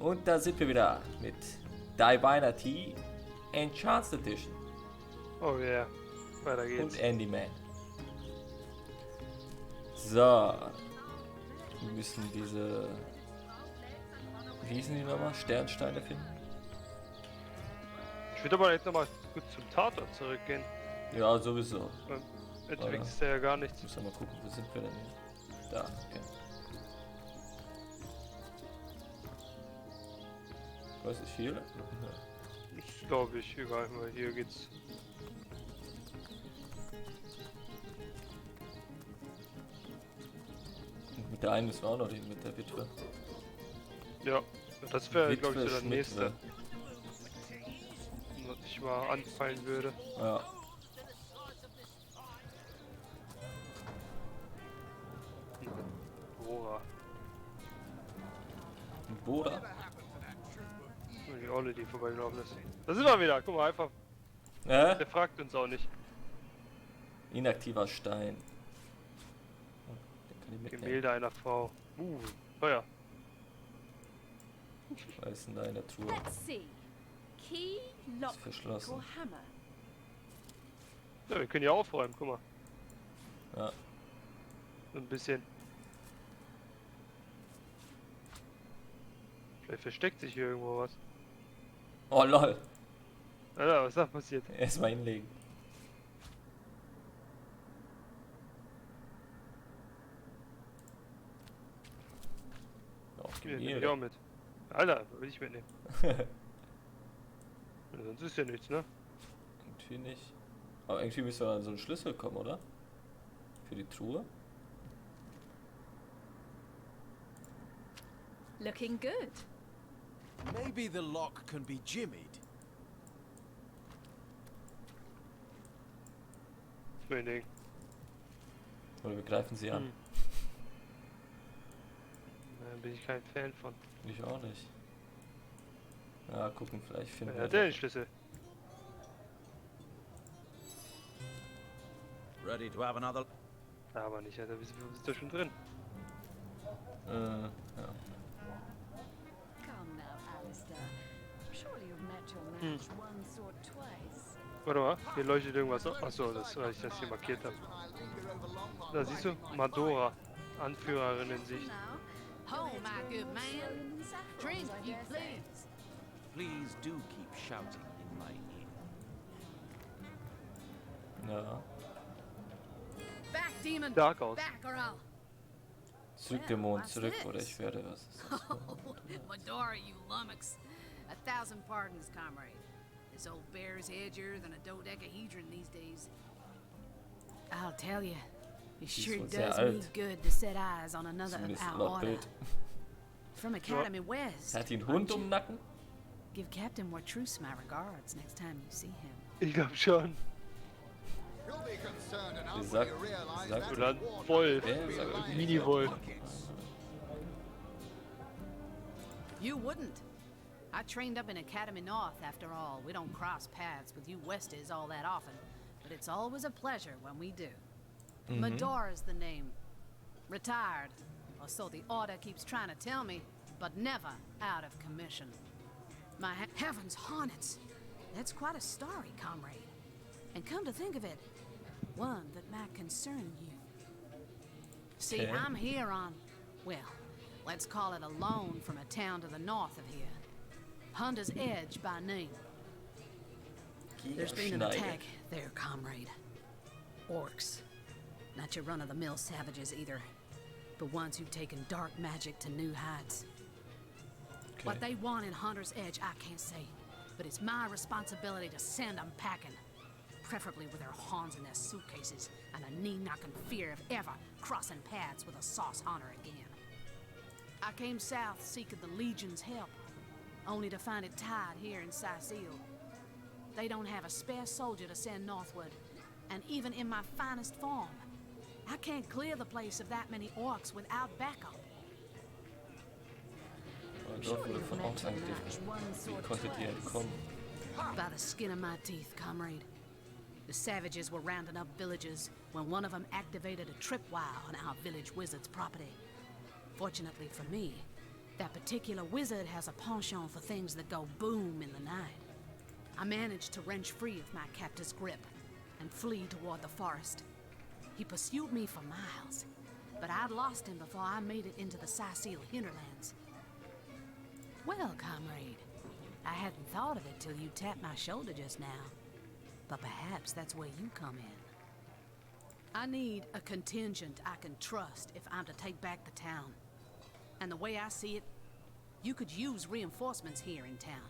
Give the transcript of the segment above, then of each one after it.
Und da sind wir wieder mit Divinity Enhanced Edition. Oh yeah, weiter geht's. Und Handyman. So. Wir müssen diese... Wie hießen die nochmal? Sternsteine finden? Ich würde aber jetzt nochmal gut zum Tatort zurückgehen. Ja, sowieso. Jetzt wächst ja gar nichts. Müssen wir mal gucken, wo sind wir denn hier? Da, okay. Was ist hier? Ich glaube ich, egal, weil hier geht's. Und mit der einen müssen wir auch noch hin, mit der Witwe. Ja, das wäre glaube ich so der Schmidt, nächste. Was ich mal anfallen würde. Ja. Bora. Bora? Die Olle, die vorbeigelaufen ist. Da sind wir wieder, guck mal einfach. Der fragt uns auch nicht. Inaktiver Stein. Oh, den kann ich mitnehmen. Gemälde einer Frau. Teuer. Was ist denn da in der Truhe? Ist verschlossen. Ja, wir können ja aufräumen, guck mal. Ja. So ein bisschen. Vielleicht versteckt sich hier irgendwo was. Oh lol. Alter, was ist da passiert? Erstmal hinlegen. Auf Nehme ich auch mit. Alter, will ich mitnehmen. Sonst ist ja nichts, ne? Irgendwie nicht. Aber irgendwie müsste an so einen Schlüssel kommen, oder? Für die Truhe. Looking good. Maybe the lock can be jimmied. Mein Ding. Oder wir greifen sie an. Da bin ich kein Fan von. Ich auch nicht. Ja, gucken, vielleicht finden Wer wir hat der den Schlüssel? Ready to have another? Ja, aber nicht, Alter. Wir sind da schon drin. ja. Warte mal, hier leuchtet irgendwas auf. Achso, das, weil ich das hier markiert habe. Da siehst du, Madora, Anführerin in Sicht. Oh, my good man. Drink, you please. Please do keep shouting in my ear. Ja. Back, demon. Stark aus. Back or I'll... Zurück, Dämon, zurück, oder ich werde was. Oh, Madora, you lummox. 1,000 pardons, comrade. This old bear's edgier than a dodecahedron these days. I'll tell you, it sure wohl sehr does alt. me good to set eyes on another of Zumindest our laut order. Bild. From Academy West. Hat die einen Hund um den Nacken? Give Captain Wartruce my regards next time you see him. Ich glaub schon. Sie sagt Oder ein Wolf. Mini-Wolf. You wouldn't. I trained up in Academy North, after all. We don't cross paths with you Westies all that often, but it's always a pleasure when we do. Medora's the name. Retired, or so the order keeps trying to tell me, but never out of commission. My heavens, hornets! That's quite a story, comrade. And come to think of it, one that might concern you. See, Okay. I'm here on, well, let's call it a loan from a town to the north of here. Hunter's Edge by name. There's been an attack there, comrade. Orcs. Not your run-of-the-mill savages either, but ones who've taken dark magic to new heights. What they want in Hunter's Edge, I can't say, but it's my responsibility to send them packing. Preferably with their horns in their suitcases and a knee-knocking fear of ever crossing paths with a sauce hunter again. I came south seeking the Legion's help, only to find it tied here in Sicil. They don't have a spare soldier to send northward, and even in my finest form, I can't clear the place of that many orcs without backup. Dort wurde von Orks angegriffen. Wie konntet ihr entkommen? By the skin of my teeth, comrade. The savages were rounding up villagers when one of them activated a tripwire on our village wizard's property. Fortunately for me, That particular wizard has a penchant for things that go boom in the night. I managed to wrench free of my captor's grip and flee toward the forest. He pursued me for miles, but I'd lost him before I made it into the Sicil hinterlands. Well, comrade, I hadn't thought of it till you tapped my shoulder just now, but perhaps that's where you come in. I need a contingent I can trust if I'm to take back the town. And the way I see it, you could use reinforcements here in town.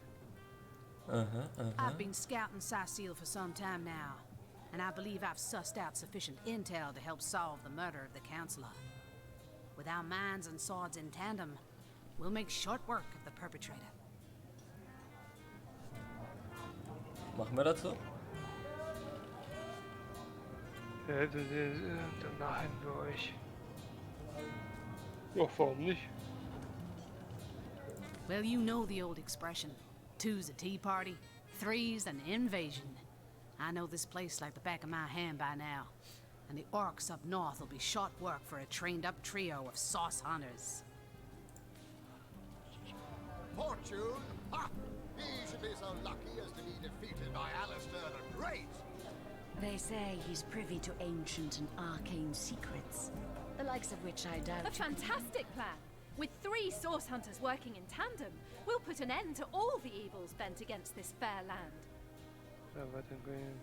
I've been scouting Sicil for some time now, and I believe I've sussed out sufficient intel to help solve the murder of the counselor. With our minds and swords in tandem, we'll make short work of the perpetrator. Machen wir das so? Danach hätten wir euch. Ja, warum nicht? Well, you know the old expression. 2's a tea party, 3's an invasion. I know this place like the back of my hand by now. And the orcs up north will be short work for a trained-up trio of sauce hunters. Fortune? Ha! He should be so lucky as to be defeated by Alistair the Great. They say he's privy to ancient and arcane secrets, the likes of which I doubt. A fantastic plan! With 3 source hunters working in tandem, we'll put an end to all the evils bent against this fair land. Ja, weitergehen.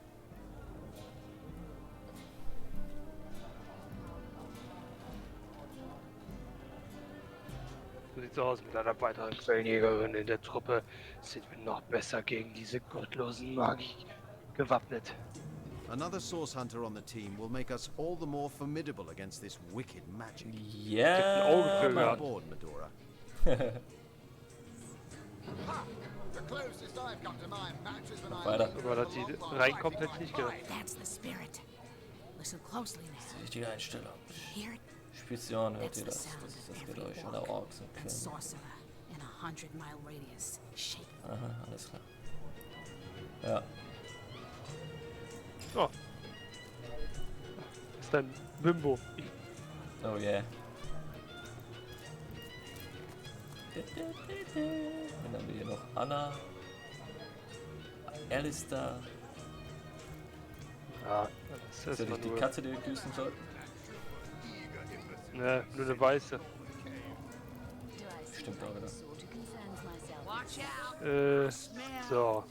So sieht's aus. Mit einer weiteren Quellenjägerin in der Truppe sind wir noch besser gegen diese gottlosen Magie gewappnet. Another source hunter on the team will make us all the more formidable against this wicked magic. Yeah. Come on board, Medora. Ha! The closest I've come to my match is when I Weiter. Aber dass sie reinkommt, hätte ich nicht gedacht. That's the spirit. Listen closely now. Richtige Einstellung. Hear it? Spizion, hört That's ihr the das? sound Das ist of das every Geräusch aller orc Orks und and Quellen. sorcerer in a 100-mile radius. Shake. Aha, alles klar. Ja. Oh. Das ist ein Bimbo. Oh yeah. Dann haben wir hier noch Anna. Alistair. Ja, das Ist ja ist nicht die Katze, die wir grüßen sollten? Ne, nur eine weiße. Stimmt auch wieder. So.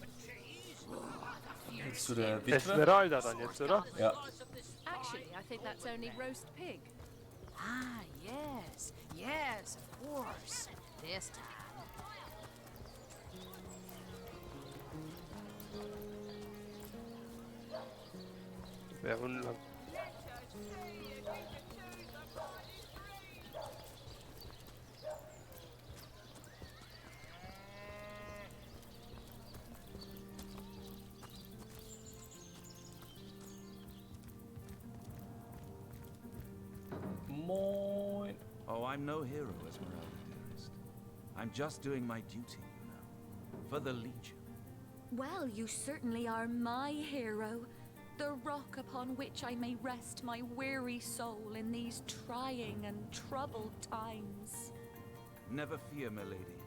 Jetzt zu der Witwe. Esmeralda dann jetzt, oder? Ja. Actually, I think that's only roast pig. Ah, yes. Yes, of course. This time. Wäre unlang. Moin. Oh, I'm no hero, Esmeralda, dearest. I'm just doing my duty, you know, for the Legion. Well, you certainly are my hero. The rock upon which I may rest my weary soul in these trying and troubled times. Never fear, my lady.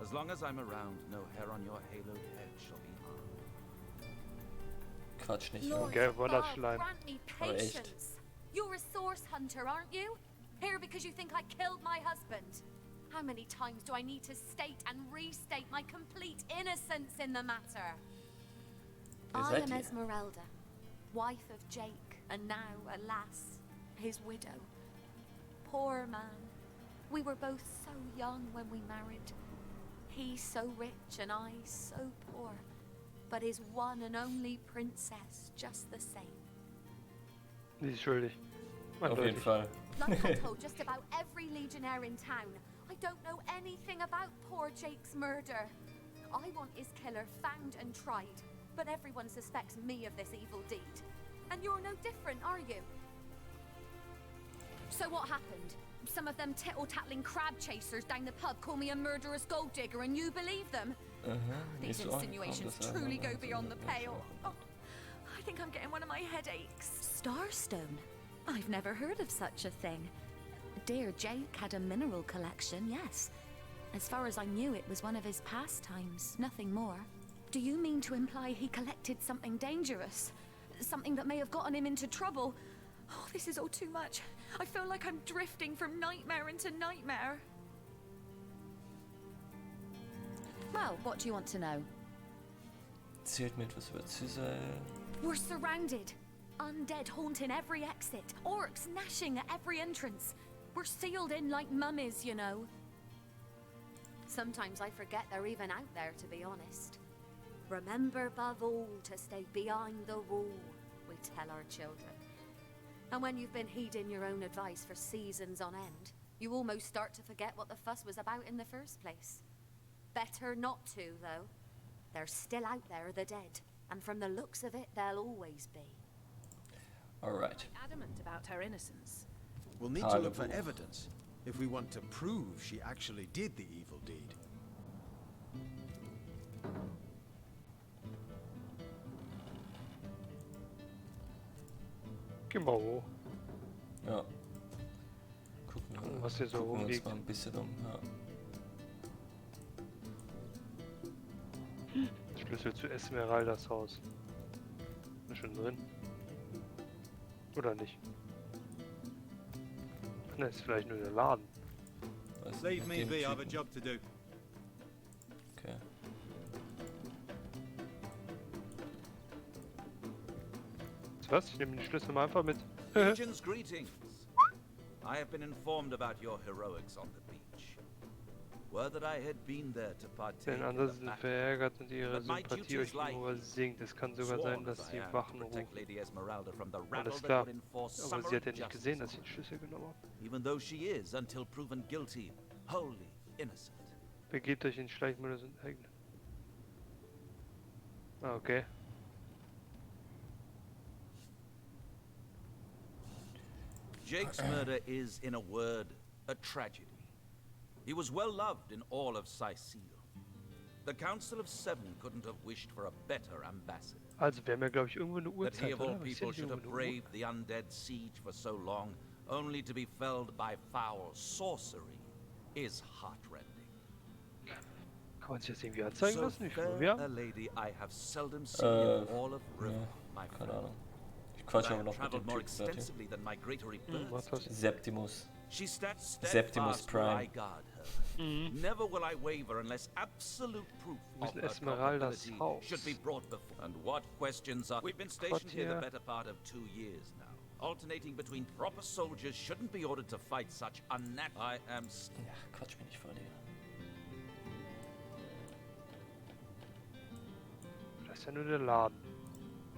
As long as I'm around, no hair on your haloed head shall be harmed. Quatsch nicht. Lord Okay, above, Wunderschleim. grant me Aber echt. patience. You're a source hunter, aren't you? Here because you think I killed my husband. How many times do I need to state and restate my complete innocence in the matter? Wer I seid am ihr? Esmeralda, wife of Jake, and now, alas, his widow. Poor man. We were both so young when we married. He so rich and I so poor, but his one and only princess just the same. Die ist schuldig. Auf jeden Eindeutig. Fall. Like I told just about every legionnaire in town, I don't know anything about poor Jake's murder. I want his killer found and tried, but everyone suspects me of this evil deed. And you're no different, are you? So what happened? Some of them tittle-tattling crab chasers down the pub call me a murderous gold digger and you believe them? These insinuations truly go beyond the pale. Oh, I think I'm getting one of my headaches. Starstone? I've never heard of such a thing. Dear Jake had a mineral collection, yes. As far as I knew, it was one of his pastimes, nothing more. Do you mean to imply he collected something dangerous? Something that may have gotten him into trouble? Oh, this is all too much. I feel like I'm drifting from nightmare into nightmare. Well, what do you want to know? Erzählt mir etwas über Chisel. We're surrounded. Undead haunting every exit. Orcs gnashing at every entrance. We're sealed in like mummies, you know. Sometimes I forget they're even out there, to be honest. Remember above all to stay behind the wall, we tell our children. And when you've been heeding your own advice for seasons on end, you almost start to forget what the fuss was about in the first place. Better not to, though. They're still out there, the dead. And from the looks of it, they'll always be. Alright. Adamant about her innocence. We'll need to look for evidence if we want to prove she actually did the evil deed. Geh mal hoch. Ja. Gucken, was hier so gucken wir uns rumliegt. mal ein bisschen um. Ja. Schlüssel zu Esmeraldas Haus. Ist schon drin? Oder nicht? Ne, ist vielleicht nur der Laden. Was Leave mit me dem be, I have a Typen? job to do. Okay. Was? Ich nehme den Schlüssel mal einfach mit. Legion's greetings. I have been informed about your heroics on the beach. Were that I had been there to partake Denn in andere the sind battle. verärgert und ihre But my Sympathie duty euch is like gegenüber sinkt. Es kann sogar sein, Sworn as dass I sie am Wachen to protect rufen. Lady Esmeralda from the rabble Alles that klar. would enforce Aber summary sie hat ja nicht justice gesehen, dass on ich den Schlüssel genommen habe. her. Even though she is, until proven guilty, wholly innocent. Begebt euch in Schleichmodus und eigene. Ah, okay. Jake's murder is, in a word, a tragedy. He was well loved in all of Sicile. The Council of Seven couldn't have wished for a better ambassador. Also wir haben ja, glaube ich, irgendwo eine That he Uhrzeit, of all oder? Was ist people denn should hier have irgendwo eine Uhr? braved the undead siege for so long, only to be felled by foul sorcery, is heartrending. Kann man sich das irgendwie anzeigen So lassen, wie viel fair wir a haben? lady I have seldom seen in all of River, Ja, my keine friend. Ahnung. Ich quatsch I aber have noch mit traveled dem more Typen dort hier. extensively than migratory Was birds. was? Septimus. She stands Septimus steadfast will I Prime. guard her. Never will I waver unless absolute proof Wo ist of denn her Esmeraldas culpability Haus? should be brought before. And what questions are... We've been stationed here the Quartier. better part of 2 years now. Alternating between proper soldiers shouldn't be ordered to fight such unnatural... I am... Ja, quatsch mich nicht voll, Digga. Das ist ja nur der Laden.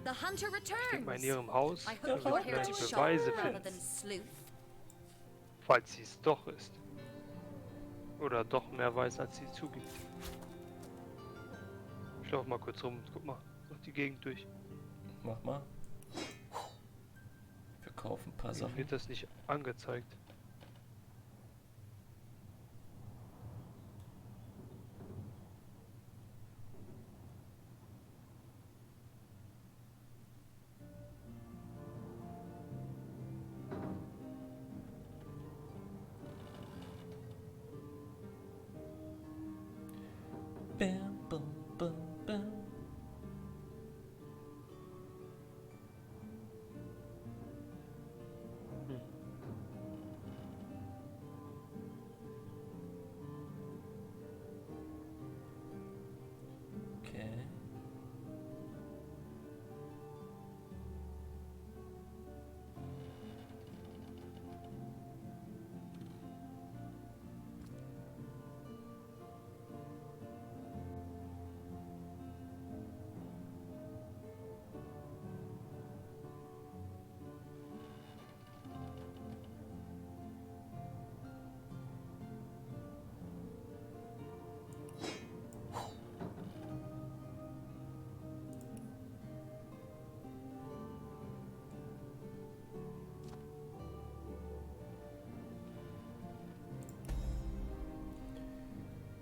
The hunter Ich denke mal, in returns. ihrem Haus I können hope wir you're here vielleicht to die shop Beweise rather finden. than sleuth. Falls sie es doch ist. Oder doch mehr weiß, als sie zugibt. Ich laufe mal kurz rum und guck mal durch die Gegend durch. Mach mal. Wir kaufen ein paar Mir Sachen. wird das nicht angezeigt. Bam, bam, bam, bam. Okay.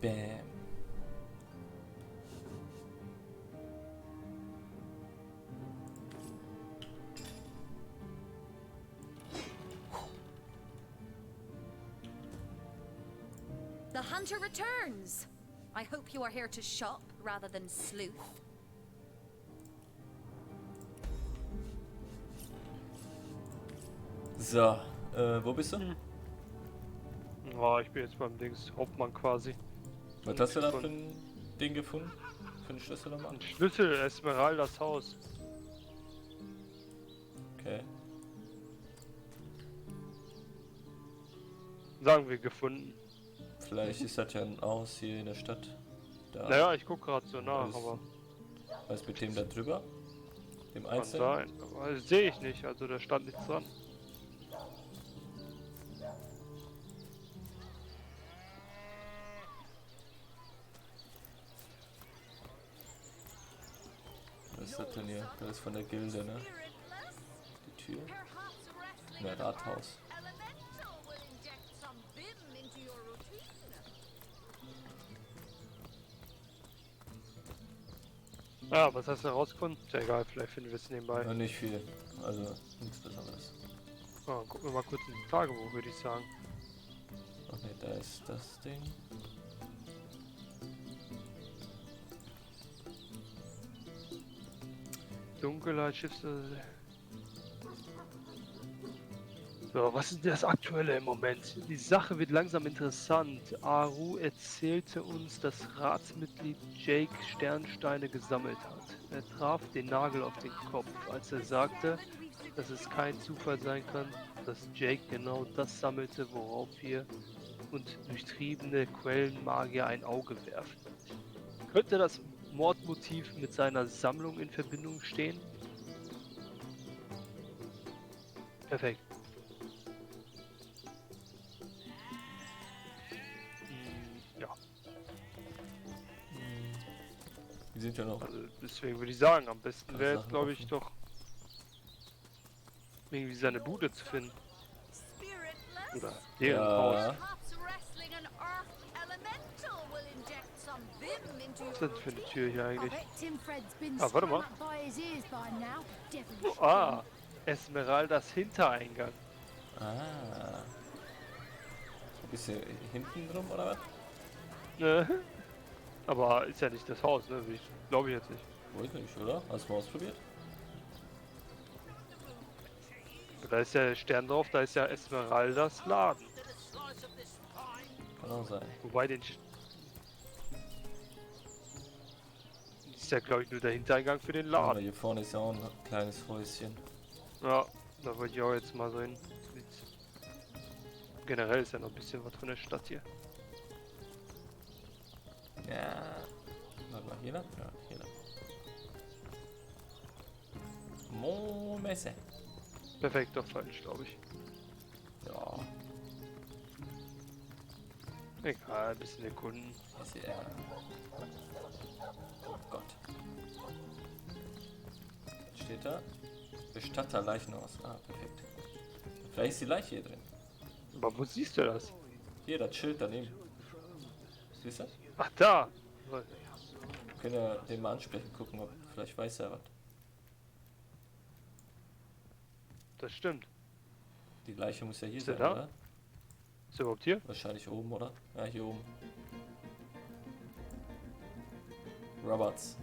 Bam. The The hunter returns. I hope you are here to shop rather than sleuth. So, wo bist du? Oh, ich bin jetzt beim Dings Hauptmann quasi. Was hast du da für ein Ding gefunden? Für einen Schlüssel am Ein Schlüssel, Esmeraldas Haus. Okay. Sagen wir gefunden. Vielleicht ist das ja ein Haus hier in der Stadt. Da. Naja, ich guck gerade so nach, Alles- aber Was mit dem da drüber? Dem kann Einzelnen? sein. Aber sehe ich nicht, also da stand nichts dran. Was ist das denn hier? Das ist von der Gilde, ne? Die Tür? Ne, Rathaus. Ah, was hast du herausgefunden? Ist ja egal, vielleicht finden wir es nebenbei. Ja, nicht viel. Also, nichts Besonderes. Ah, gucken wir mal kurz in die Tagebuch, würde ich sagen. Ach ne, da ist das Ding. Dunkelheit, Schiffs... So, was ist denn das Aktuelle im Moment? Die Sache wird langsam interessant. Aru erzählte uns, dass Ratsmitglied Jake Sternsteine gesammelt hat. Er traf den Nagel auf den Kopf, als er sagte, dass es kein Zufall sein kann, dass Jake genau das sammelte, worauf wir und durchtriebene Quellenmagier ein Auge werfen. Könnte das Mordmotiv mit seiner Sammlung in Verbindung stehen? Perfekt. Ja, Die sind ja noch. also deswegen würde ich sagen, am besten Alle wäre jetzt, Sachen glaube ich, offen. doch irgendwie seine Bude zu finden. Oder deren Haus. Ja. Was ist das für eine Tür hier I eigentlich? bet Tim Fred's been Ah, warte mal. strung up by his ears by now. Devilish Ah, Esmeraldas Hintereingang. Ah. Ein bisschen hinten drum oder was? Ne? Aber ist ja nicht das Haus, ne? Glaube ich jetzt nicht. Wollte nicht, oder? Hast du mal ausprobiert? Da ist ja der Stern drauf, da ist ja Esmeraldas Laden. Kann auch sein. Wobei den... Ist ja, glaube ich, nur der Hintereingang für den Aber Laden. hier vorne ist ja auch ein kleines Häuschen. Ja, da wollte ich auch jetzt mal so hin. Generell ist ja noch ein bisschen was von der Stadt hier. Ja. Warte mal, hier lang? Ja, hier lang. Messe. Perfekt, doch falsch, glaube ich. Ja. Egal, ein bisschen erkunden. Ist ja. Oh Gott. Was steht da? Bestatter Leichenhaus. Ah, perfekt. Vielleicht ist die Leiche hier drin. Aber wo siehst du das? Hier, das Schild daneben. Siehst du? Ach, da! Wir können ja den mal ansprechen, gucken, ob vielleicht weiß er was. Das stimmt. Die Leiche muss ja hier Ist er sein, da? oder? Ist er überhaupt hier? Wahrscheinlich oben, oder? Ja, hier oben. Roberts.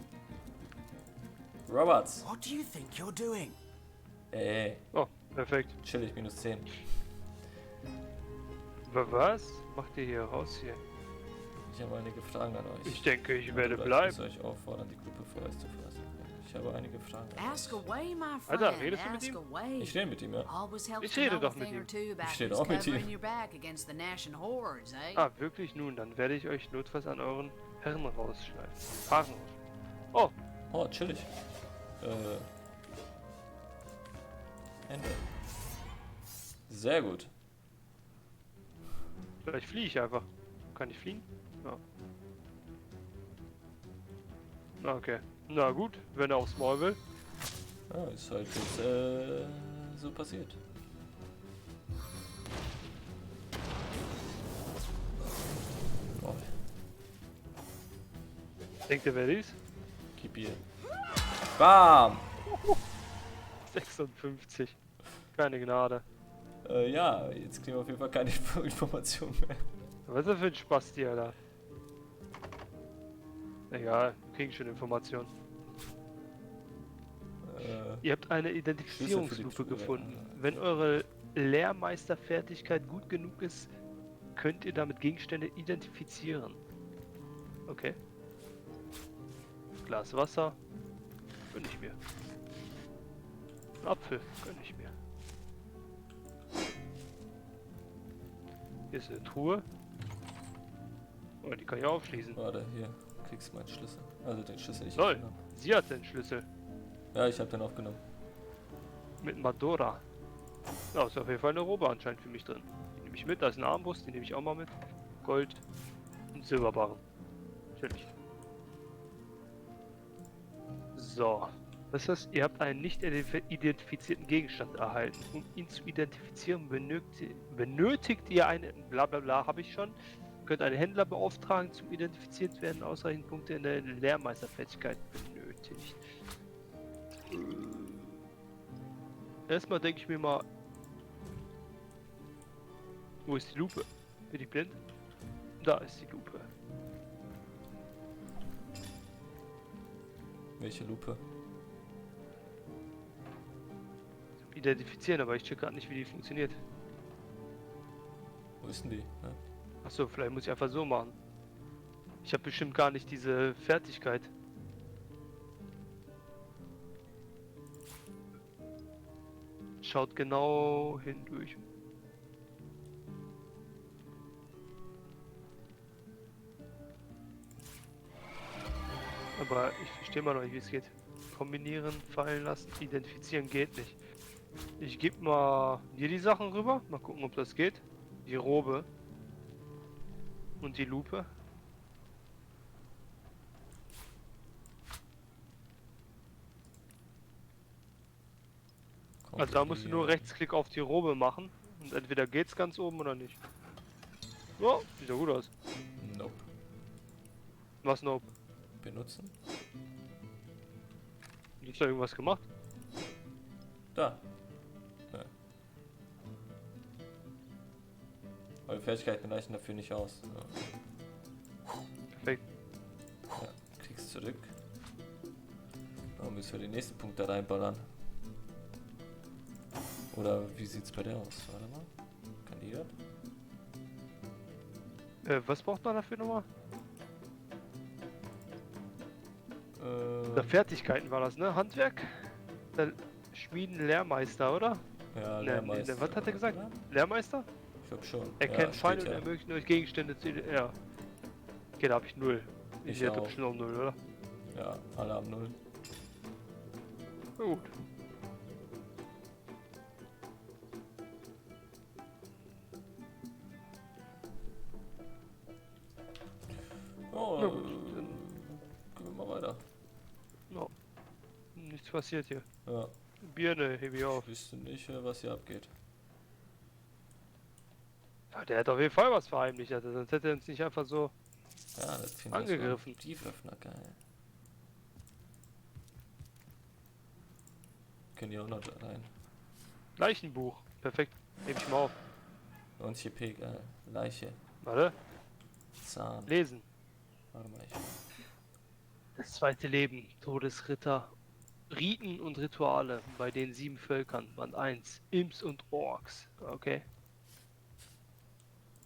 Roberts! What do you think you're doing? Ey, Oh, perfekt. chillig, minus 10. Was macht ihr hier raus hier? Ich habe einige Fragen an euch. Ich denke, ich Und werde ich muss bleiben. euch auffordern, die Gruppe vorerst zu verlassen. Ich habe einige Fragen an Ask away, my friend. Alter, redest du mit Ask ihm? away. euch. Ich rede mit ihm, ja. Always helps Ich to rede know a doch mit thing or ihm. two about Ich rede who's auch mit covering ihm. your back against the Nation hordes, eh? Ah, wirklich? Nun, dann werde ich euch notfalls an euren Herren rausschneiden. Fahren. Oh, Oh, chillig. Ende. Sehr gut. vielleicht fliehe ich einfach. Kann ich fliegen? Ja. Na, okay. Na gut, wenn er aufs Maul will. Ja, ist halt jetzt so passiert. Oh, Denkt ihr, wer dies? gib ihr. Bam! 56. Keine Gnade. Ja, jetzt kriegen wir auf jeden Fall keine Informationen mehr. Was ist das für ein Spaß, die da? Egal, wir kriegen schon Informationen. Ihr habt eine Identifizierungslupe gefunden. Wenn eure Lehrmeisterfertigkeit gut genug ist, könnt ihr damit Gegenstände identifizieren. Okay. Glas Wasser. Gönn ich mir. Apfel. Gönn ich mir. Hier ist eine Truhe. Oh, die kann ich aufschließen. Warte, hier. Kriegst meinen Schlüssel. Also den Schlüssel, den ich Toll. aufgenommen. Sie hat den Schlüssel. Ja, ich habe den aufgenommen. Mit Madora. Ja, ist auf jeden Fall eine Robe anscheinend für mich drin. Die nehme ich mit, da ist eine Armbrust, die nehme ich auch mal mit. Gold und Silberbarren. Natürlich. So. Das heißt, ihr habt einen nicht identifizierten Gegenstand erhalten. Um ihn zu identifizieren, benötigt ihr einen Blablabla, habe ich schon. Könnt einen Händler beauftragen, zum identifiziert werden, ausreichend Punkte in der Lehrmeisterfertigkeit benötigt. Erstmal denke ich mir mal, wo ist die Lupe? Bin ich blind? Da ist die Lupe. Welche Lupe? Identifizieren, aber ich check gerade nicht, wie die funktioniert. Wo ist denn die? Ja. Achso, vielleicht muss ich einfach so machen. Ich habe bestimmt gar nicht diese Fertigkeit. Schaut genau hindurch. Aber ich verstehe mal noch nicht, wie es geht. Kombinieren, fallen lassen, identifizieren geht nicht. Ich gebe mal hier die Sachen rüber. Mal gucken, ob das geht. Die Robe. Und die Lupe. Also da musst du nur Rechtsklick auf die Robe machen. Und entweder geht's ganz oben oder nicht. Oh, sieht ja gut aus. Nope. Was nope? Benutzen. Hast du da irgendwas gemacht? Da. Ja. Aber die Fertigkeiten reichen dafür nicht aus. Ja. Perfekt. Ja, kriegst zurück. Dann müssen wir die nächsten Punkte reinballern. Oder wie sieht's bei der aus? Warte mal. Kann die das? Was braucht man dafür nochmal? Fertigkeiten war das, ne? Handwerk? Dann Schmieden, Lehrmeister, oder? Ja, Ne, Lehrmeister. ne, was hat er gesagt? Oder? Lehrmeister? Ich glaub schon. Erkennt ja, Feinde steht und ja. ermöglicht euch Gegenstände zu... Ja. Okay, da hab ich 0. Ich hätte auch. bestimmt auch 0, oder? Ja, alle haben 0. Na gut. Oh, Na gut, dann gehen wir mal weiter. No. Nichts passiert hier. Ja. Birne, hebe ich auf. Ich wüsste nicht, was hier abgeht. Ja, der hat auf jeden Fall was verheimlicht, also sonst hätte er uns nicht einfach so... Ja, das klingt Angegriffen. So Tieföffner, geil. Können die auch noch da rein. Leichenbuch. Perfekt. Nehme ich mal auf. 90 EP, geil. Leiche. Warte. Zahn. Lesen. Warte mal, Das zweite Leben. Todesritter. Riten und Rituale bei den 7 Völkern. Band 1. Imps und Orks. Okay.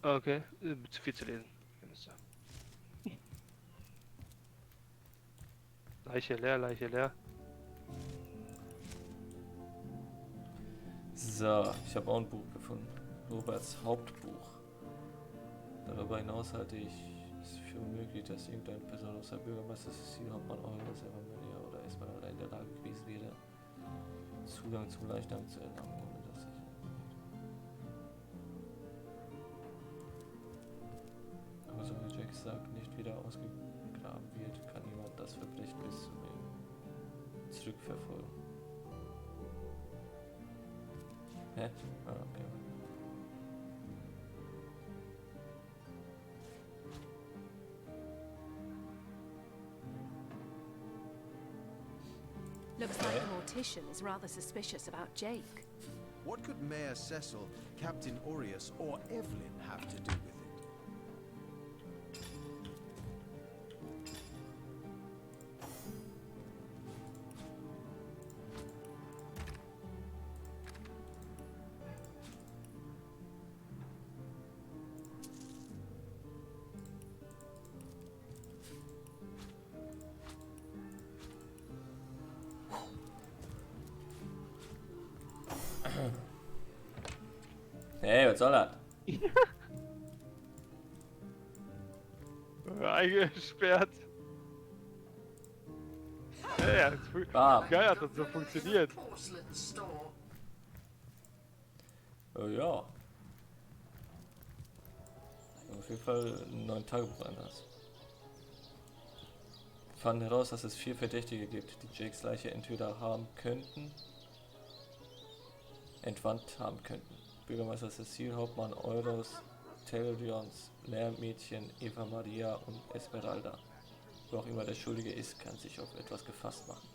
Okay. Zu viel zu lesen. Leiche leer, Leiche leer. So, ich habe auch ein Buch gefunden. Roberts Hauptbuch. Darüber hinaus halte ich es für unmöglich, dass irgendeine Person außer Bürgermeister Cecil Hauptmann Euch oder erstmal in der Lage gewesen wäre, Zugang zum Leichnam zu erlangen, ohne dass ich... Aber so wie Jack sagt, nicht wieder ausgegraben wird, kann niemand das Verbrechen bis zum Leben zurückverfolgen. Hä? Ah, okay. Looks like the mortician is rather suspicious about Jake. What could Mayor Cecil, Captain Aureus, or Evelyn have to do with it? Hey, was soll das? Eingesperrt. Ja, geil, hat das so funktioniert. Ja. Auf jeden Fall einen neuen Tagebucheinlass. Wir fanden heraus, dass es 4 Verdächtige gibt, die Jakes Leiche entweder entwandt haben könnten. Bürgermeister Cecil, Hauptmann Euros, Telrions, Lehrmädchen Eva Maria und Esmeralda. Wo auch immer der Schuldige ist, kann sich auf etwas gefasst machen.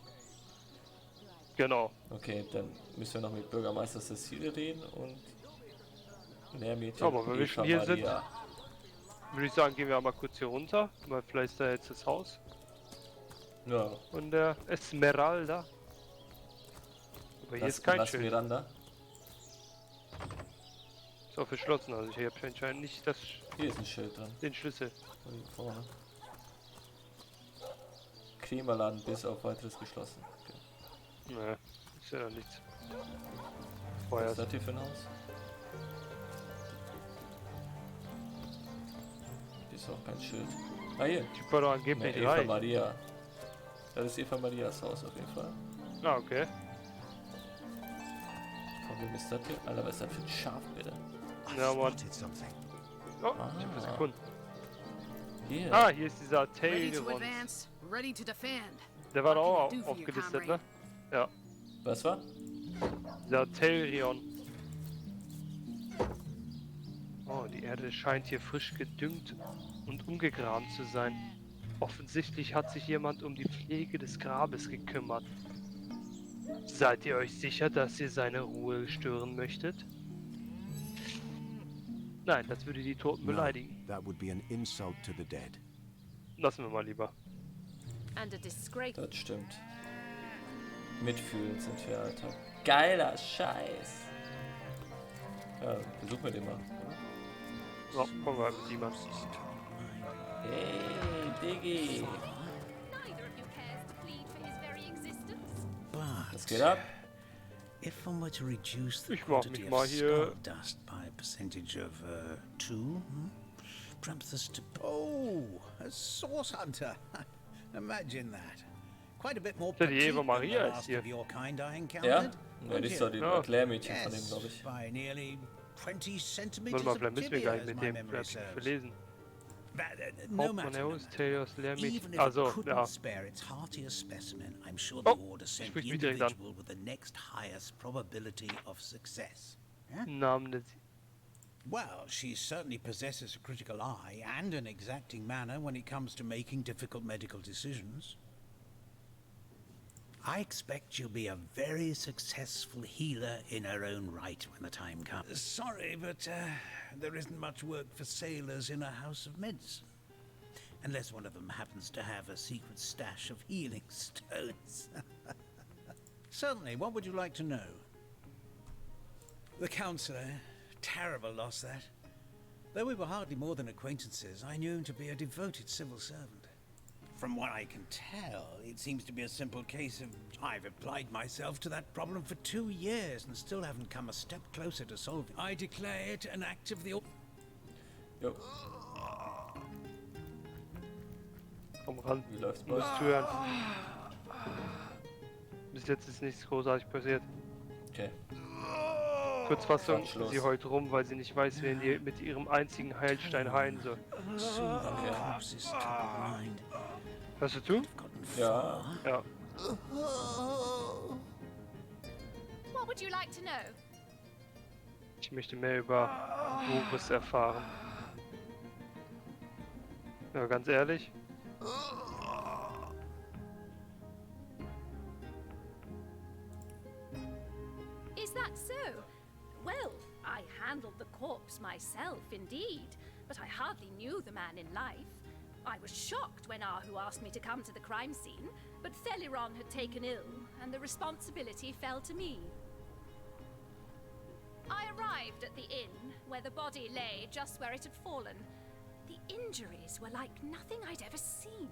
Genau. Okay, dann müssen wir noch mit Bürgermeister Cecil reden und Lehrmädchen Aber wenn wir schon hier sind, Maria. würde ich sagen, gehen wir mal kurz hier runter, weil vielleicht ist da jetzt das Haus. Ja, Und der Esmeralda. Aber hier ist kein Schild. Miranda. Ist auch verschlossen, also ich habe anscheinend nicht das Hier ist ein Schild dran. den Schlüssel. Hier vorne. Krämerladen bis auf weiteres geschlossen. Okay. Ne, ist ja noch nichts. Was Vorher ist das hier für ein Haus? Hier ist auch kein Schild. Ah, hier. Typ war doch angeblich Eva reich. Maria. Das ist Eva Marias Haus auf jeden Fall. Ah, okay. Von wem ist das hier? Alter, was ist das für ein Schaf, bitte? Ja, Mann. Something. Oh, ich hab das gefunden. Hier. Ah, hier ist dieser Ready to Tailrons. advance, ready to defend. Der war doch What auch can I do for you, aufgelistet, ne? comrade? Ja, Was war? dieser Tailrion. Oh, die Erde scheint hier frisch gedüngt und umgegraben zu sein. Offensichtlich hat sich jemand um die Pflege des Grabes gekümmert. Seid ihr euch sicher, dass ihr seine Ruhe stören möchtet? Nein, das würde die Toten No, beleidigen. that would be an insult to the dead. Lassen wir mal lieber. And a disgrace. Das stimmt. Mitfühlend sind wir, Alter. Geiler Scheiß. Ja, besuchen wir den mal. So, kommen wir mit jemand. Hey, Diggi. Neither of you cares to plead for his very existence. Was geht ab? If one were to reduce the Ich mach quantity mich of mal hier. skull dust by a percentage of 2, perhaps the Oh, a source hunter. Imagine that. Quite a bit more Ja, die petite Eva than Maria the ist last hier. of your kind I Ja? encountered. Ja, die ist doch die Ja. Lehrmädchen von dem, Yes, glaube ich. by nearly 20 centimeters Warte mal, of vielleicht müssen wir tibia, gar nicht as mit my dem memory vielleicht serves. verlesen. No Hauptmann matter, no Eus, matter. Tails, Even Lehrmädchen. if Also, it couldn't ja. spare its heartier specimen, I'm sure Oh, the order sent the spricht mich direkt an. individual with the next highest probability of success. Namen des. Well, she certainly possesses a critical eye and an exacting manner when it comes to making difficult medical decisions. I expect she'll be a very successful healer in her own right when the time comes. Sorry, but there isn't much work for sailors in a house of medicine. Unless one of them happens to have a secret stash of healing stones. Certainly, what would you like to know? The counsellor. Terrible loss, that. Though we were hardly more than acquaintances, I knew him to be a devoted civil servant. From what I can tell, it seems to be a simple case of I've applied myself to that problem for 2 years and still haven't come a step closer to solving. I declare it an act of the... Jo, Komm ran. wie läuft's Du bei musst euch? hören. Bis jetzt ist nichts großartig passiert. Okay. Kurzfassung, Quatschlos. sie heult rum, weil sie nicht weiß, wen die mit ihrem einzigen Heilstein heilen soll. soothing the corpse's troubled mind. Hörst du zu? Ja, Ja. What would you like to know? Ich möchte mehr über Boris erfahren. Ja, ganz ehrlich. Is that so? Well, I handled the corpse myself, indeed, but I hardly knew the man in life. I was shocked when Ahu asked me to come to the crime scene, but Theliron had taken ill, and the responsibility fell to me. I arrived at the inn, where the body lay just where it had fallen. The injuries were like nothing I'd ever seen.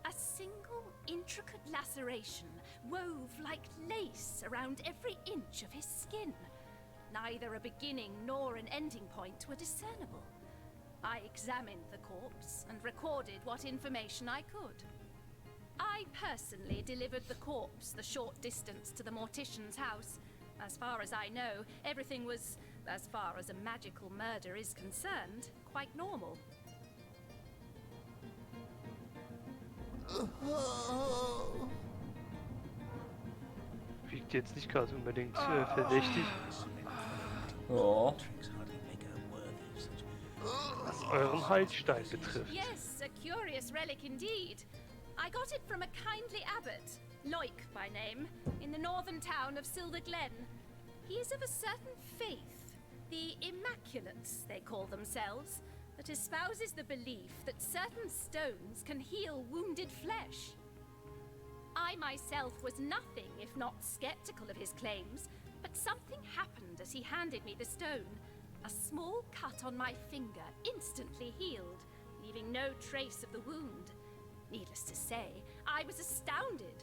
A single intricate laceration wove like lace around every inch of his skin. neither a beginning nor an ending point were discernible. I examined the corpse and recorded what information I could. I personally delivered the corpse the short distance to the mortician's house. As far as I know, everything was, as far as a magical murder is concerned, quite normal. Wiegt jetzt nicht gerade unbedingt verdächtig. Ja. Was euren Heilstein betrifft. Yes, a curious relic indeed. I got it from a kindly abbot, Loic by name, in the northern town of Silver Glen. He is of a certain faith, the Immaculates they call themselves, that espouses the belief that certain stones can heal wounded flesh. I myself was nothing if not skeptical of his claims, but something happened as he handed me the stone. A small cut on my finger instantly healed, leaving no trace of the wound. Needless to say, I was astounded.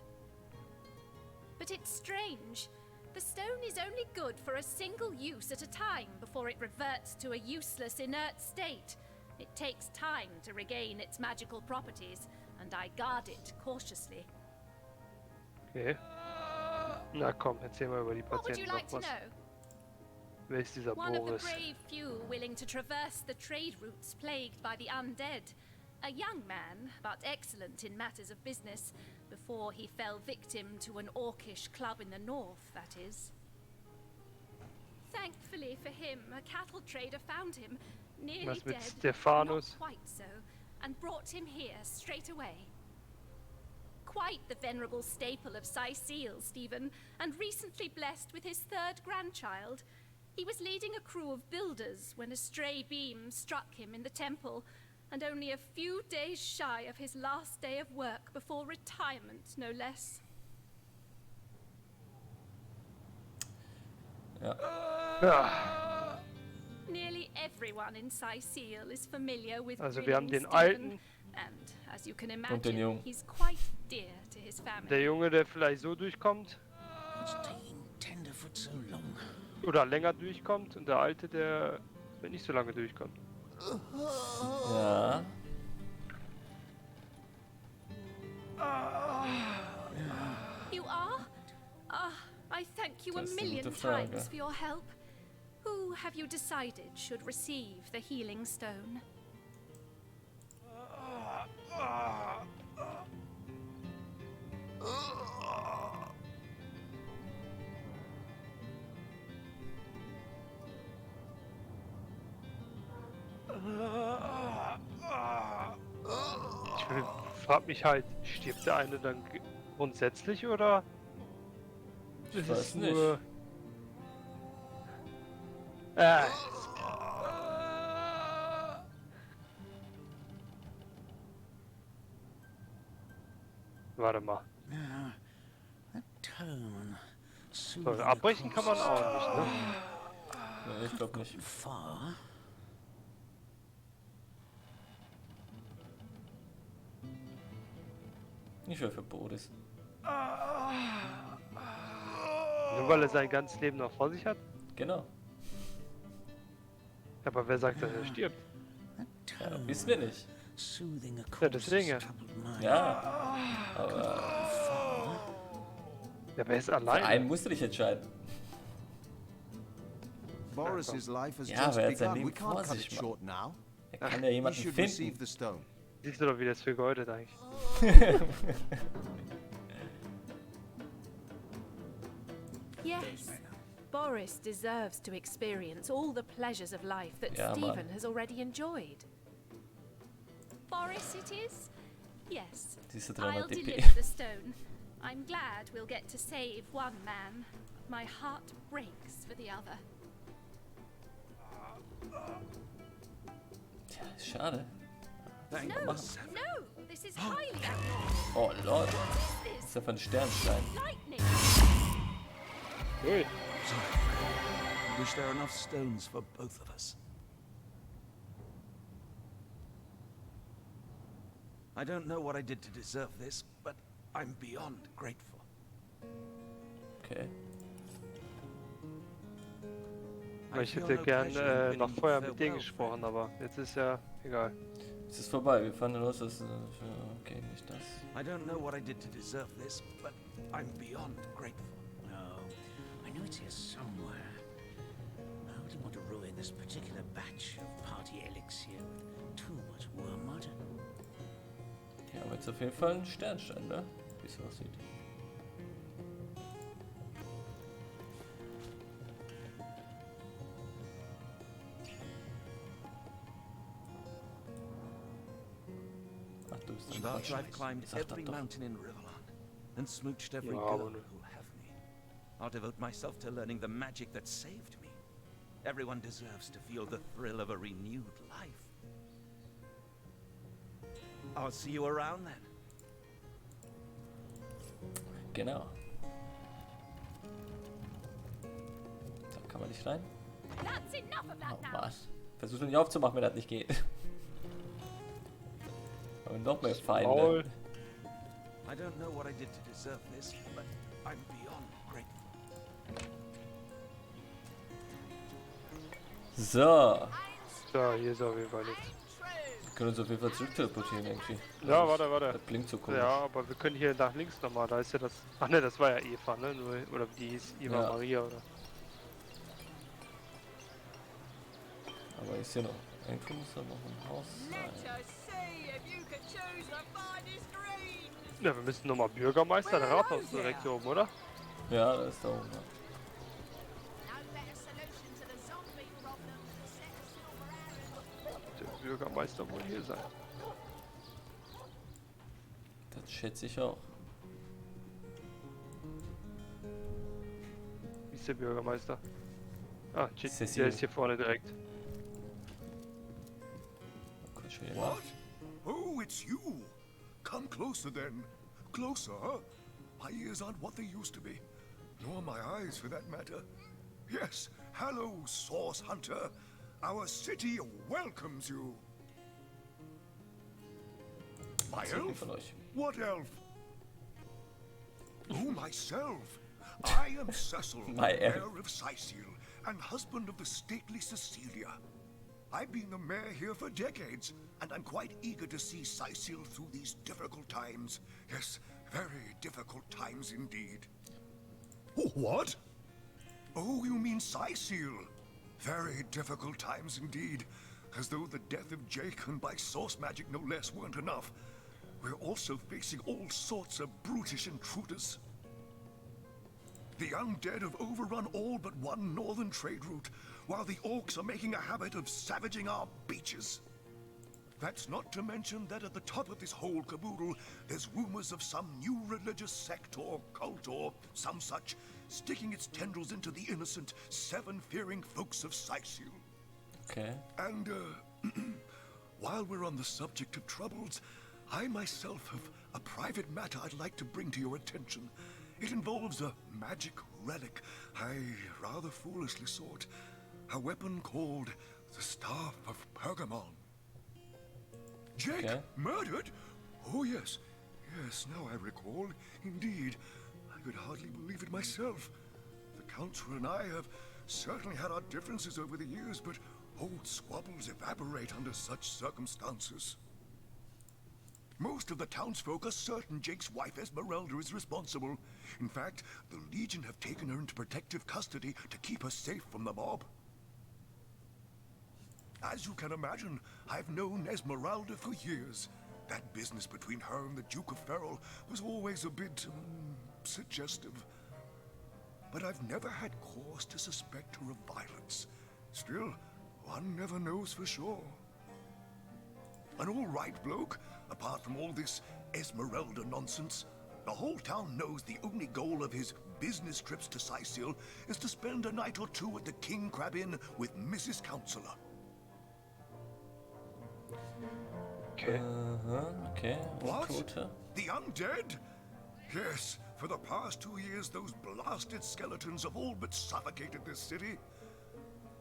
But it's strange. The stone is only good for a single use at a time before it reverts to a useless, inert state. It takes time to regain its magical properties, and I guard it cautiously. Okay. Na komm, erzähl mal über die What would you Patienten like noch to was. know? Wer ist dieser One of the Boris? brave few willing to traverse the trade routes plagued by the undead. A young man, but excellent in matters of business, before he fell victim to an orcish club in the north, that is. Thankfully for him, a cattle trader found him, nearly Was mit dead, Stephanus? not quite so, and brought him here straight away. Quite the venerable staple of Seal, Stephen, and recently blessed with his third grandchild. He was leading a crew of builders when a stray beam struck him in the temple, and only a few days shy of his last day of work before retirement, no less. Ja. Ja. Nearly everyone in Seal is familiar with Also wir haben grinning den Stephen, alten, and as you can den imagine, Jungen. he's quite dear to his family. der Junge, der vielleicht so durchkommt What's taking Tenderfoot so long? oder länger durchkommt und der alte, der nicht so lange durchkommt. Ja. You are? I thank you a Das ist eine million gute Frage. times for your help. Who have you decided should receive the healing stone? Ich frag mich halt, stirbt der eine dann grundsätzlich oder ist weiß es nicht. nur... Warte mal. That tone. So, abbrechen kann man auch nicht, ne? Nee, ich glaube nicht. Far. Ich wäre für Boris. Nur weil er sein ganzes Leben noch vor sich hat? Genau. Aber wer sagt, dass er stirbt? Ja, wissen wir nicht. Soothing a Ja, deswegen ja. Ja. Aber Ja, aber er ist für allein. einen musst du dich entscheiden. Boris's life has Ja, just aber er hat sein begun. We Leben can't vor cut it sich, short now. Er kann ja He jemanden should receive finden. the stone. Siehst du doch, wie das vergeudet eigentlich. Yes. Boris deserves to experience all the pleasures of life that Ja, Stephen Mann. has already enjoyed. Boris it is? Yes. Diese I'll 300 DP. deliver the stone. I'm glad we'll get to save one man. My heart breaks for the other. Tja, schade. Thank No, you. no, this is highly abnormal. Oh Lord. What Das is ist ja von Sternstein. this? Lightning! Ui. Wish there were enough stones for both of us. I don't know what I did to deserve this, but I'm beyond grateful. Okay. Weil ich hätte gern noch vorher mit denen gesprochen, aber jetzt ist ja egal. Es ist vorbei, wir fanden los, dass okay, nicht das. I don't know what I did to deserve this, but I'm beyond grateful. No, I know it's here somewhere. I wouldn't want to ruin this particular batch of party elixir with too much wormwood. Ja, aber jetzt auf jeden Fall ein Sternstein, ne? Wie es aussieht. Ach, du bist ein After I've Quatsch. climbed Sag das every doch. mountain in Riverland and smooched every Ja, girl aber ne. who'll have me, I'll devote myself to learning the magic that saved me. Everyone deserves to feel the thrill of a renewed life. I'll see you around then. Genau. Da kann man nicht rein. That's enough of that Oh, now. was? Versuch nicht aufzumachen, wenn das nicht geht. Und noch mehr Feinde. Maul. I don't know what I did to deserve this, but I'm beyond grateful. So. So, hier ist auf jeden Fall nichts. Wir können uns auf jeden Fall zurück teleportieren irgendwie. Ja, warte. Das blinkt so komisch. Ja, aber wir können hier nach links nochmal, da ist ja das... Ach ne, das war ja Eva, ne? Nur, oder wie die hieß, Eva Ja. Maria, oder? Aber ist hier noch... Irgendwo muss da noch ein Haus sein. Ja, wir müssen nochmal Bürgermeister, der Rathaus direkt hier oben, oder? Ja, da ist da oben. Ja. Der Bürgermeister wohl hier sein. Das schätze ich auch. Wie ist der Bürgermeister? Ah, shit, Cecil. der ist hier vorne direkt. Kurz schon hier nach. What? Oh, it's you. Come closer then. Closer, huh? My ears aren't what they used to be. Nor my eyes, for that matter. Yes, hello, Source Hunter. Our city welcomes you. My Erzählt mir elf? von euch. What elf? Oh, myself. I am Cecil, My elf. mayor of Sicil, and husband of the stately Cecilia. I've been the mayor here for decades, and I'm quite eager to see Sicil through these difficult times. Yes, very difficult times indeed. Oh, what? Oh, you mean Sicil? Very difficult times indeed. As though the death of Jake, and by source magic no less, weren't enough. We're also facing all sorts of brutish intruders. The undead have overrun all but one northern trade route, while the orcs are making a habit of savaging our beaches. That's not to mention that at the top of this whole caboodle, there's rumors of some new religious sect or cult or some such, sticking its tendrils into the innocent, seven-fearing folks of Sicil. Okay. And, while we're on the subject of troubles, I myself have a private matter I'd like to bring to your attention. It involves a magic relic I rather foolishly sought. A weapon called the Staff of Pergamon. Jake, Okay. murdered? Oh, yes. Yes, now I recall. Indeed. I could hardly believe it myself. The Council and I have certainly had our differences over the years, but old squabbles evaporate under such circumstances. Most of the townsfolk are certain Jake's wife Esmeralda is responsible. In fact, the Legion have taken her into protective custody to keep her safe from the mob. As you can imagine, I've known Esmeralda for years. That business between her and the Duke of Ferrol was always a bit suggestive. But I've never had cause to suspect her of violence. Still, one never knows for sure. An all-right bloke, apart from all this Esmeralda nonsense. The whole town knows the only goal of his business trips to Sicil is to spend a night or two at the King Crab Inn with Mrs. Counselor. Okay. Okay. What? Tote. The undead? Yes, for the past 2 years, those blasted skeletons have all but suffocated this city.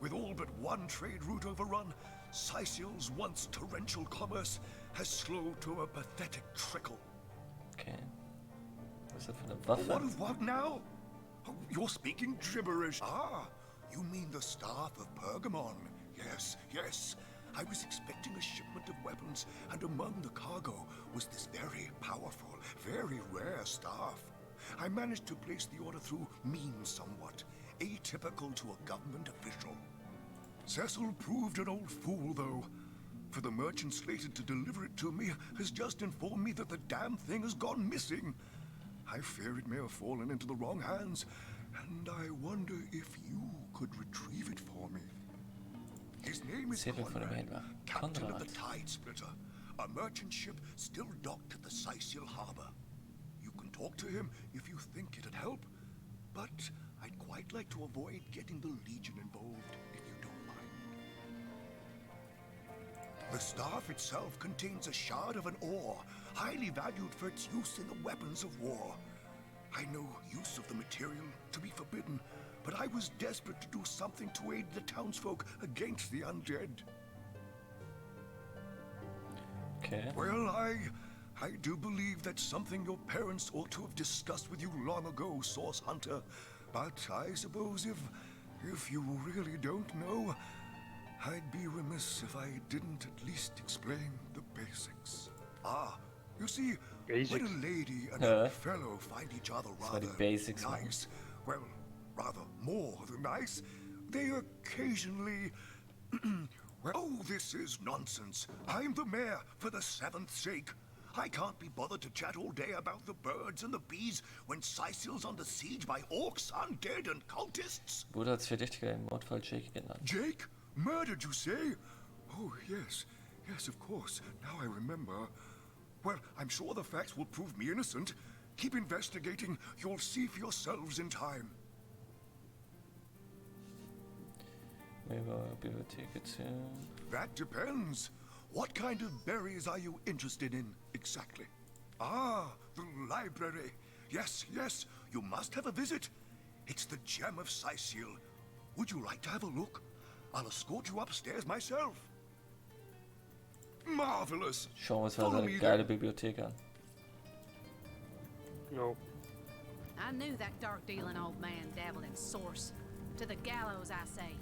With all but one trade route overrun, Sicil's once torrential commerce has slowed to a pathetic trickle. Okay. Was ist das für eine What Waffe? of what now? Oh, you're speaking gibberish. Ah, You mean the staff of Pergamon? Yes, yes. I was expecting a shipment of weapons, and among the cargo was this very powerful, very rare staff. I managed to place the order through means somewhat, atypical to a government official. Cecil proved an old fool, though. For the merchant slated to deliver it to me has just informed me that the damn thing has gone missing. I fear it may have fallen into the wrong hands, and I wonder if you could retrieve it for me. His name is Conrad, captain of the Tide Splitter, a merchant ship still docked at the Sicil harbor. You can talk to him if you think it'd help, but I'd quite like to avoid getting the Legion involved, if you don't mind. The staff itself contains a shard of an ore, highly valued for its use in the weapons of war. I know use of the material to be forbidden, but I was desperate to do something to aid the townsfolk against the undead. Okay. Well, I do believe that's something your parents ought to have discussed with you long ago, Source Hunter. But I suppose if you really don't know, I'd be remiss if I didn't at least explain the basics. Ah, you see, when a lady and a fellow find each other rather nice, well, rather more than nice, they occasionally... well, oh, this is nonsense. I'm the mayor for the 7th sake. I can't be bothered to chat all day about the birds and the bees when Sicil's under siege by orcs, undead and cultists. Wurde als Verdächtiger im Mordfall Jake genannt. Jake? Murdered, you say? Oh, yes. Yes, of course. Now I remember. Well, I'm sure the facts will prove me innocent. Keep investigating. You'll see for yourselves in time. That depends. What kind of berries are you interested in, exactly? Ah, the library. Yes, yes, you must have a visit. It's the gem of Sicil. Would you like to have a look? I'll escort you upstairs myself. Marvelous. Schauen wir uns mal seine geile Bibliothek an. No. I knew that dark-dealing old man dabbled in source. To the gallows, I say.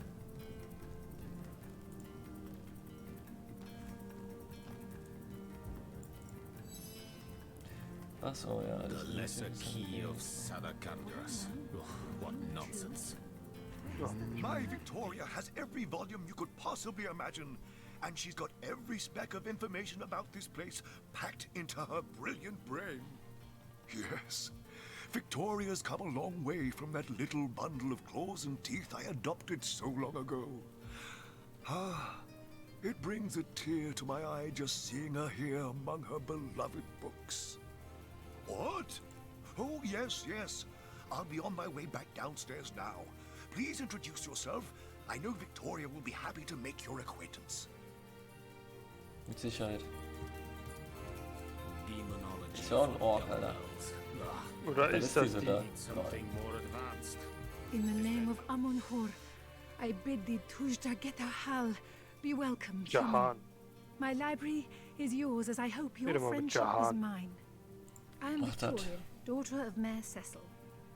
Ach so, ja. The lesser key of Sadakandras. What nonsense. My Victoria has every volume you could possibly imagine, and she's got every speck of information about this place packed into her brilliant brain. Yes, Victoria's come a long way from that little bundle of claws and teeth I adopted so long ago. Ah, it brings a tear to my eye just seeing her here among her beloved books. What? Oh, yes, yes. I'll be on my way back downstairs now. Please introduce yourself. I know Victoria will be happy to make your acquaintance. Mit Sicherheit. Demonology. Ist ja auch ein Ork, Alter. Oder ist das die? Something more advanced. In the name of Amun-Hor, I bid thee Tujda Getahal be welcome, Jahan. human. My library is yours, as I hope your Bitte mal mit friendship is Jahan. mine. I am Victoria, daughter of Mayor Cecil.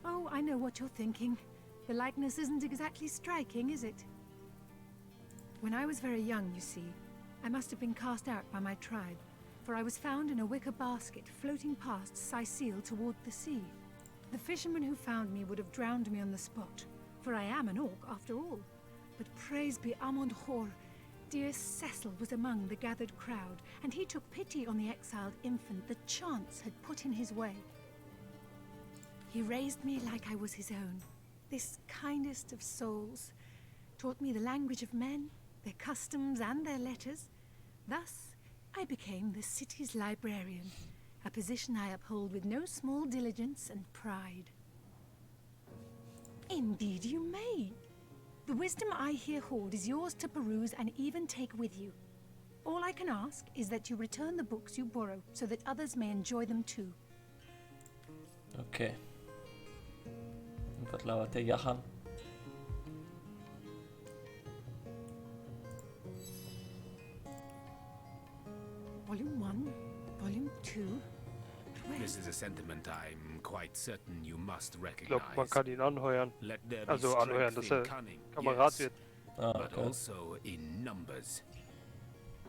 Oh, I know what you're thinking. The likeness isn't exactly striking, is it? When I was very young, you see, I must have been cast out by my tribe, for I was found in a wicker basket floating past Sicil toward the sea. The fisherman who found me would have drowned me on the spot, for I am an orc after all. But praise be Amon-Hor, dear Cecil was among the gathered crowd, and he took pity on the exiled infant that chance had put in his way. He raised me like I was his own, this kindest of souls, taught me the language of men, their customs and their letters. Thus, I became the city's librarian, a position I uphold with no small diligence and pride. Indeed you may. The wisdom I here hoard is yours to peruse and even take with you. All I can ask is that you return the books you borrow so that others may enjoy them too. Okay. Und was labert der Jahan? Volume 1, Volume 2. But where This is a sentiment I'm quite certain you must Ich recognize. glaube, man kann ihn anheuern. Let there be Also anheuern, strength dass in er cunning, Kamerad yes, wird. but okay. also in numbers.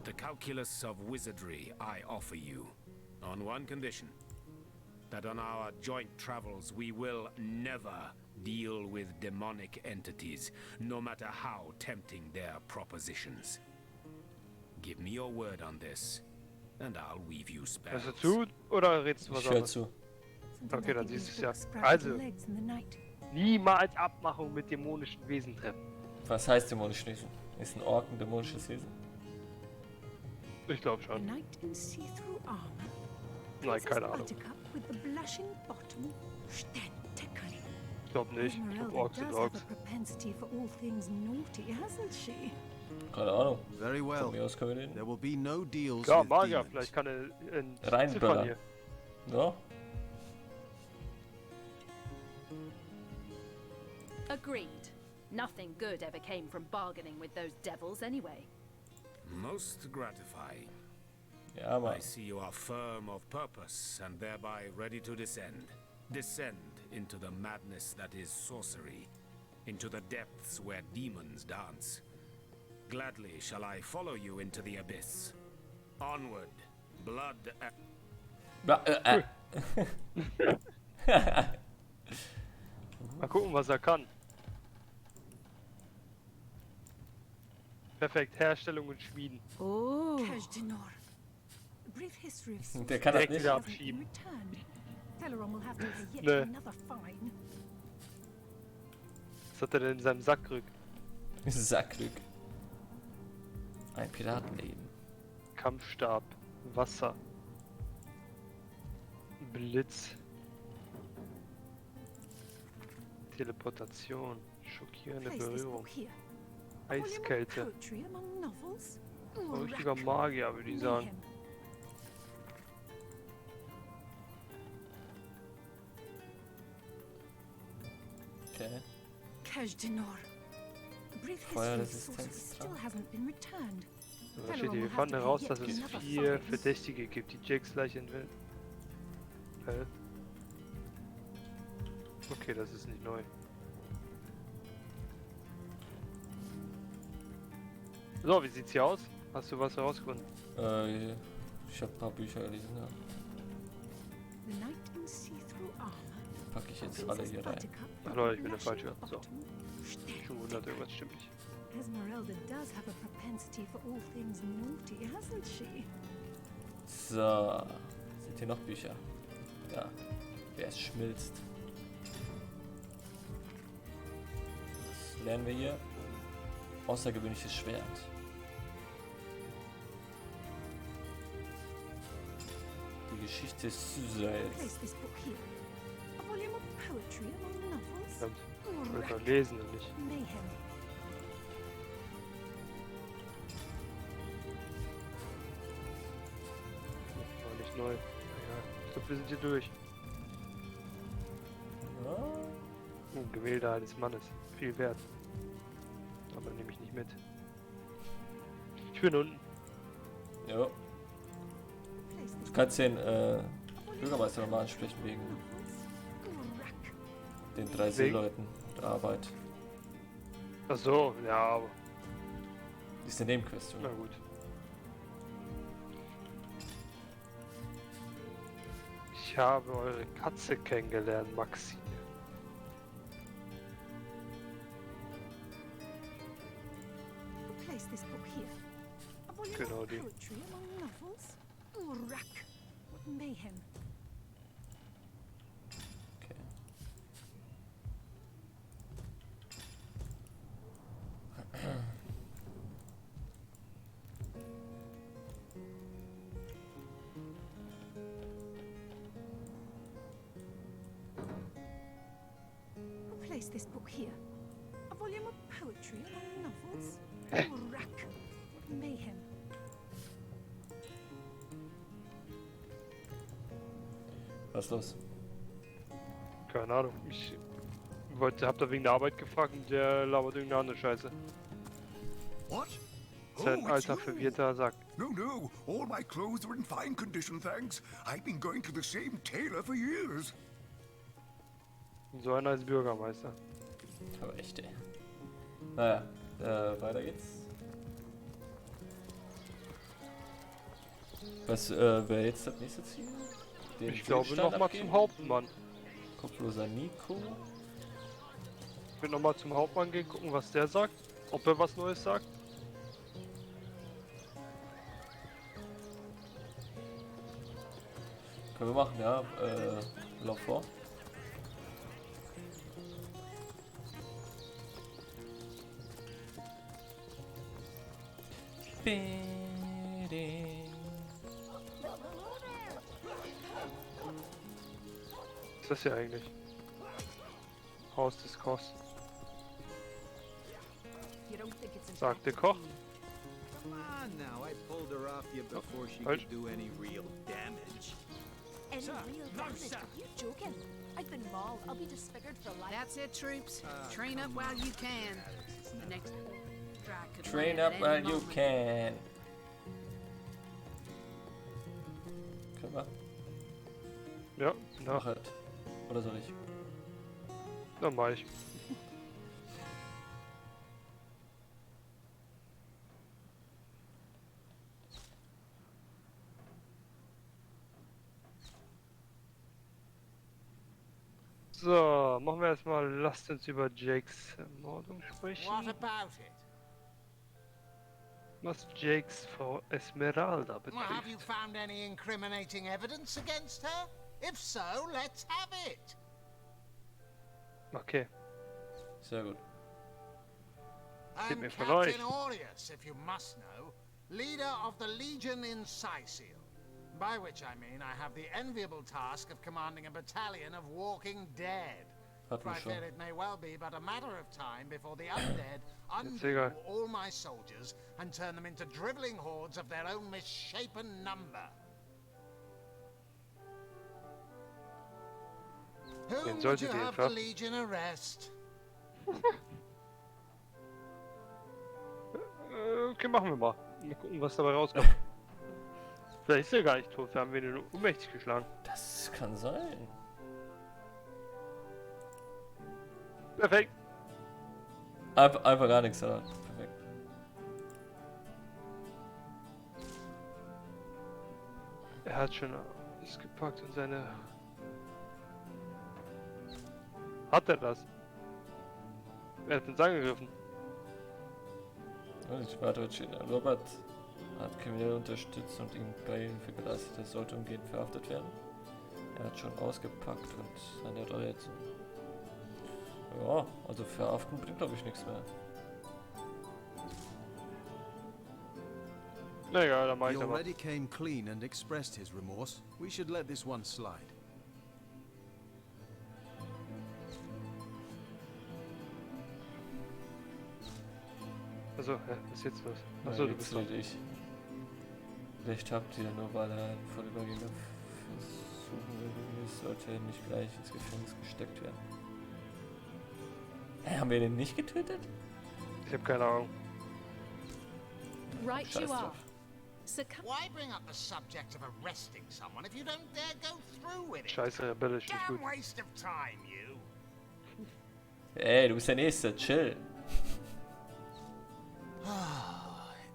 The calculus of wizardry I offer you, on one condition. That on our joint travels we will never deal with demonic entities, no matter how tempting their propositions. Give me your word on this, and I'll weave you spells. Hörst du zu oder redest du was Ich höre anderes? zu. Okay, dann siehst du es ja. Also, niemals Abmachung mit dämonischen Wesen treffen. Was heißt dämonisches Wesen? Ist ein Ork ein dämonisches Wesen? Ich glaube schon. Nein, keine Ahnung. Ich glaube nicht. Ich glaube, Orks sind Orks. Keine Ahnung. Very Von well. mir aus können wir reden. There will be no deals Klar, with Magier, demons. vielleicht kann er in Reinböller. hier. Ja? Agreed. Nothing good ever came from bargaining with those devils anyway. Most gratifying. Ja, aber I see you are firm of purpose and thereby ready to descend. Descend into the madness that is sorcery, into the depths where demons dance. Gladly shall I follow you into the abyss. Onward, blood Mal gucken, was er kann. Perfekt, Herstellung und Schmieden. Oh. der kann das Direkt nicht. wieder abschieben. Nee. Was hat er denn in seinem Sackglück? Sackglück. Ein Piratenleben. Kampfstab, Wasser, Blitz, Teleportation, schockierende Berührung, Eiskälte. Ein richtiger Magier, würde ich sagen. Okay. Feuerresistenz. Da steht hier, wir fanden heraus, dass es 4 Verdächtige gibt, die Jakes Leiche entwenden. Okay, das ist nicht neu. So, wie sieht's hier aus? Hast du was herausgefunden? Ich habe ein paar Bücher gelesen, ja. Packe ich jetzt alle hier rein. Ach Leute, ich bin der Falsche. So. Schon wundert, irgendwas stimmt nicht. Esmeralda does have a propensity for all things naughty, hasn't she? So. Sind hier noch Bücher? Ja. Wer es schmilzt. Was lernen wir hier? Außergewöhnliches Schwert. Die Geschichte Susails. Stimmt. Ich will doch lesen und nicht. War nicht neu. Egal. Ich glaube, wir sind hier durch. Ein Gemälde eines Mannes. Viel wert. Aber nehme ich nicht mit. Ich bin unten. Jo. Du kannst den Bürgermeister nochmal ansprechen wegen den 3 Seeleuten der Arbeit. Ach so, ja, aber. Die ist eine Nebenquest, Na oder? gut. Ich habe eure Katze kennengelernt, Maxine. Genau die. Okay. Who placed this book here? A volume of poetry among novels? Or rack? What mayhem? Was ist los? Keine Ahnung. Ich hab da wegen der Arbeit gefragt und der labert irgendeine andere Scheiße. What? Das ist ein alter, verwirrter Sack. No. All my clothes are in fine condition, thanks. I've been going to the same tailor for years. So einer als Bürgermeister. Aber echt, ey. Naja, weiter geht's. Was wäre jetzt das nächste Ziel? Den Ich glaube Zielstand nochmal abgeben? zum Hauptmann. Kopfloser Nico. Ich will nochmal zum Hauptmann gehen, gucken, was der sagt. Ob er was Neues sagt. Können wir machen, ja. Lauf vor. Was ist das hier eigentlich? Haus des Kochs. Sagt der Koch. Come on now, I pulled her off you before she Falsch. could do any real damage. Any real damage? Are you joking? I've been mauled. I'll be disfigured for life. That's it, troops. Train up while you can. The next strike could Train land up at while any you moment. can. Können wir? Ja, Mach halt. Oder soll ich? dann mach ich. So, machen wir erstmal, lasst uns über Jakes Ermordung sprechen. What about it? Was Jakes Frau Esmeralda Well, have you betrifft. found any incriminating evidence against her? If so, let's have it. Okay, Sehr gut. Gib I'm mir von euch. Captain Aureus, if you must know, leader of the Legion in Sicil. By which I mean I have the enviable task of commanding a battalion of walking dead. Hatten For wir I schon. fear it may well be but a matter of time before the undead undo egal. all my soldiers and turn them into drivelling hordes of their own misshapen number. Whom would you solltet ihr have the einfach- Legion arrest? Okay, machen wir mal. Mal gucken, was dabei rauskommt. Vielleicht ist er gar nicht tot, wir haben ihn nur ohnmächtig geschlagen. Das kann sein. Perfekt. Einfach gar nichts, oder? Perfekt. Er hat schon alles gepackt und seine... Hat er das? Er hat uns angegriffen. Ich warte, Robert hat Kriminelle unterstützt und ihm Beihilfe geleistet. Er sollte umgehend verhaftet werden. Er hat schon ausgepackt und seine Rolle jetzt. Ja, also verhaften bringt glaube ich nichts mehr. Na egal, dann mach He ich aber. already came clean and expressed his remorse. We should let this one slide. Also, was ist jetzt los? Achso, du bist dran. ich. Vielleicht habt ihr nur weil er einen Vorübergänger versuchen will, sollte er nicht gleich ins Gefängnis gesteckt werden. Hä, haben wir den nicht getötet? Ich habe keine Ahnung. Right Scheiß you are. drauf. Succumb. Why bring up the subject of arresting someone if you don't dare go through with it? Scheiße, rebellisch, nicht gut. Damn waste of time, you. Ey, du bist der Nächste, chill.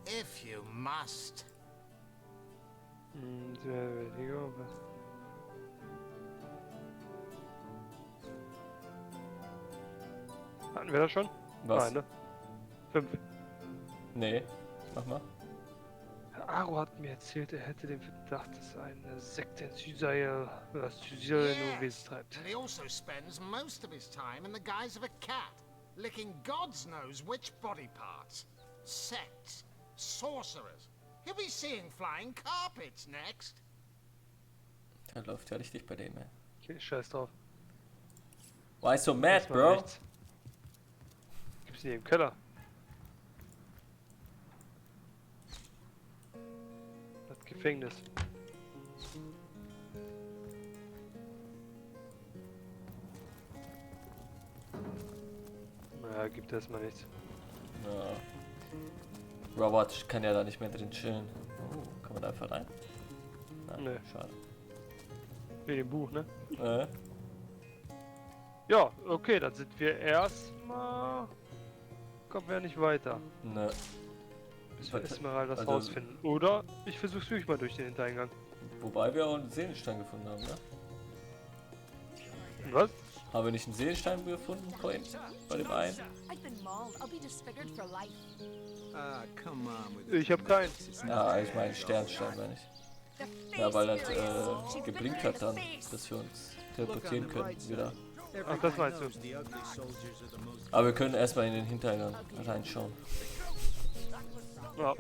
If you must. Sehr weniger, aber... Hatten wir das schon? Was? Nein, ne? 5. Nee, mach mal. Aro hat mir erzählt, er hätte den Verdacht, dass eine Sekte in Sysil in Unwesen treibt. And he also spends most of his time in the guise of a cat, licking God's knows which body parts. Sects, sorcerers. He'll be seeing flying carpets next. Da läuft ja richtig bei dem, ey. Okay, scheiß drauf. Why so mad, Erstmal bro? rechts. Gibt's die im Keller? Das Gefängnis. Naja, gibt erstmal nichts. Ja. Robert kann ja da nicht mehr drin chillen. einfach rein? Nein, Nee. schade. Wegen dem Buch, ne? Ja, okay, dann sind wir erstmal... Kommen wir ja nicht weiter. Ne. Bis wir erstmal das Also- rausfinden. Oder ich versuch's wirklich mal durch den Hintereingang. Wobei wir auch einen Seelenstein gefunden haben, ne? Was? Haben wir nicht einen Seelenstein gefunden vorhin? Bei dem einen? I've been mauled. I'll be disfigured for life. Ah, come on with Ich hab keinen. Ja, ich meine Sternstein, meine ich. Ja, weil das geblinkt hat dann, dass wir uns teleportieren können wieder. Ach, das meinst du? Aber wir können erstmal in den Hintereingang reinschauen. Ja.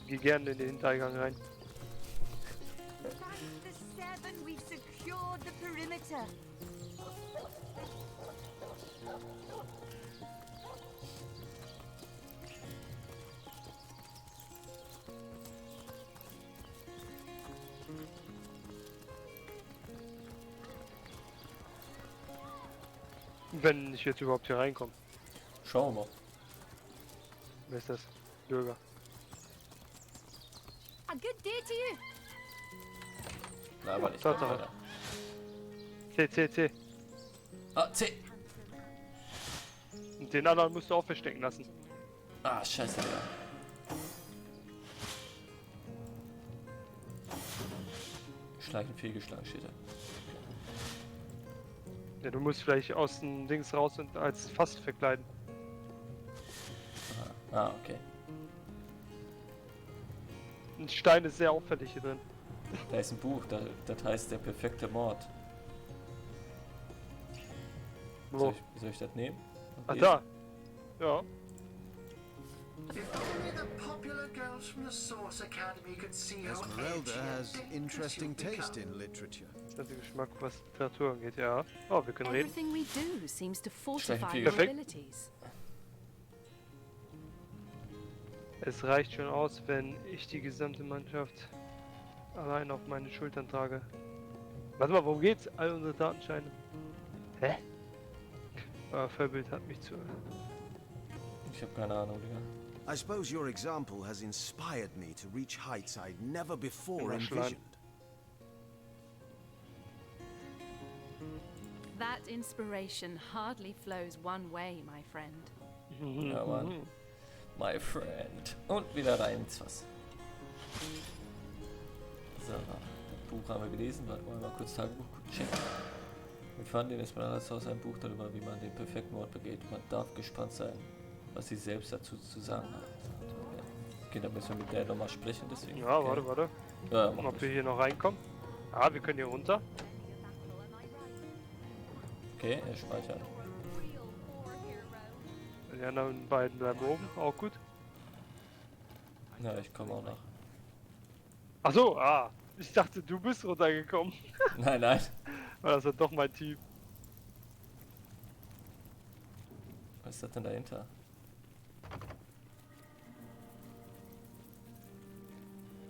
Geh gerne in den Hintereingang rein. That's the 7. We've secured the perimeter. Wenn ich jetzt überhaupt hier reinkomme. Schauen wir mal. Wer ist das? Bürger. A good day to you. Na, aber nicht. Tatsache. C. Ah, C! Und den anderen musst du auch verstecken lassen. Ah, scheiße, Digga. Schleichen fehlgeschlagen steht da. Ja, du musst vielleicht aus dem Dings raus und als Fass verkleiden. Ah, okay. Ein Stein ist sehr auffällig hier drin. Da ist ein Buch, das heißt der perfekte Mord. Wo? Soll ich das nehmen? Und Ah, lesen? da. Ja. If only the popular girls from the Source Academy could see how Esmeralda edgy and has dangerous interesting you've taste become. in literature. Das ist der Geschmack, was Literatur angeht, ja. Oh, wir können reden. Everything we do seems to fortify Schlechten our Perfekt. abilities. Es reicht schon aus, wenn ich die gesamte Mannschaft allein auf meine Schultern trage. Warte mal, worum geht's? All unsere Datenscheine. Hä? Euer Vorbild hat mich zu... Ich habe keine Ahnung, Digga. I suppose your example has inspired me to reach heights I'd never before Immer schlagen. envisioned. That inspiration hardly flows one way, my friend. Ja, Mann. My friend. Und wieder rein ins Fass. So, das Buch haben wir gelesen. Warte mal kurz Tagebuch checken. Wir fanden in Esmeraldas Haus ein Buch darüber, wie man den perfekten Mord begeht. Man darf gespannt sein, was sie selbst dazu zu sagen hat. Okay, da müssen wir mit der nochmal sprechen, deswegen. Ja, okay. warte. Ja, Gucken, mach ob wir das. hier noch reinkommen. Ah, wir können hier runter. Okay, er speichert. Die anderen beiden bleiben oben. Auch gut. Ja, ich komme auch nach. Ach so, ah. Ich dachte, du bist runtergekommen. Nein, nein. Weil das ist doch mein Team. Was ist das denn dahinter?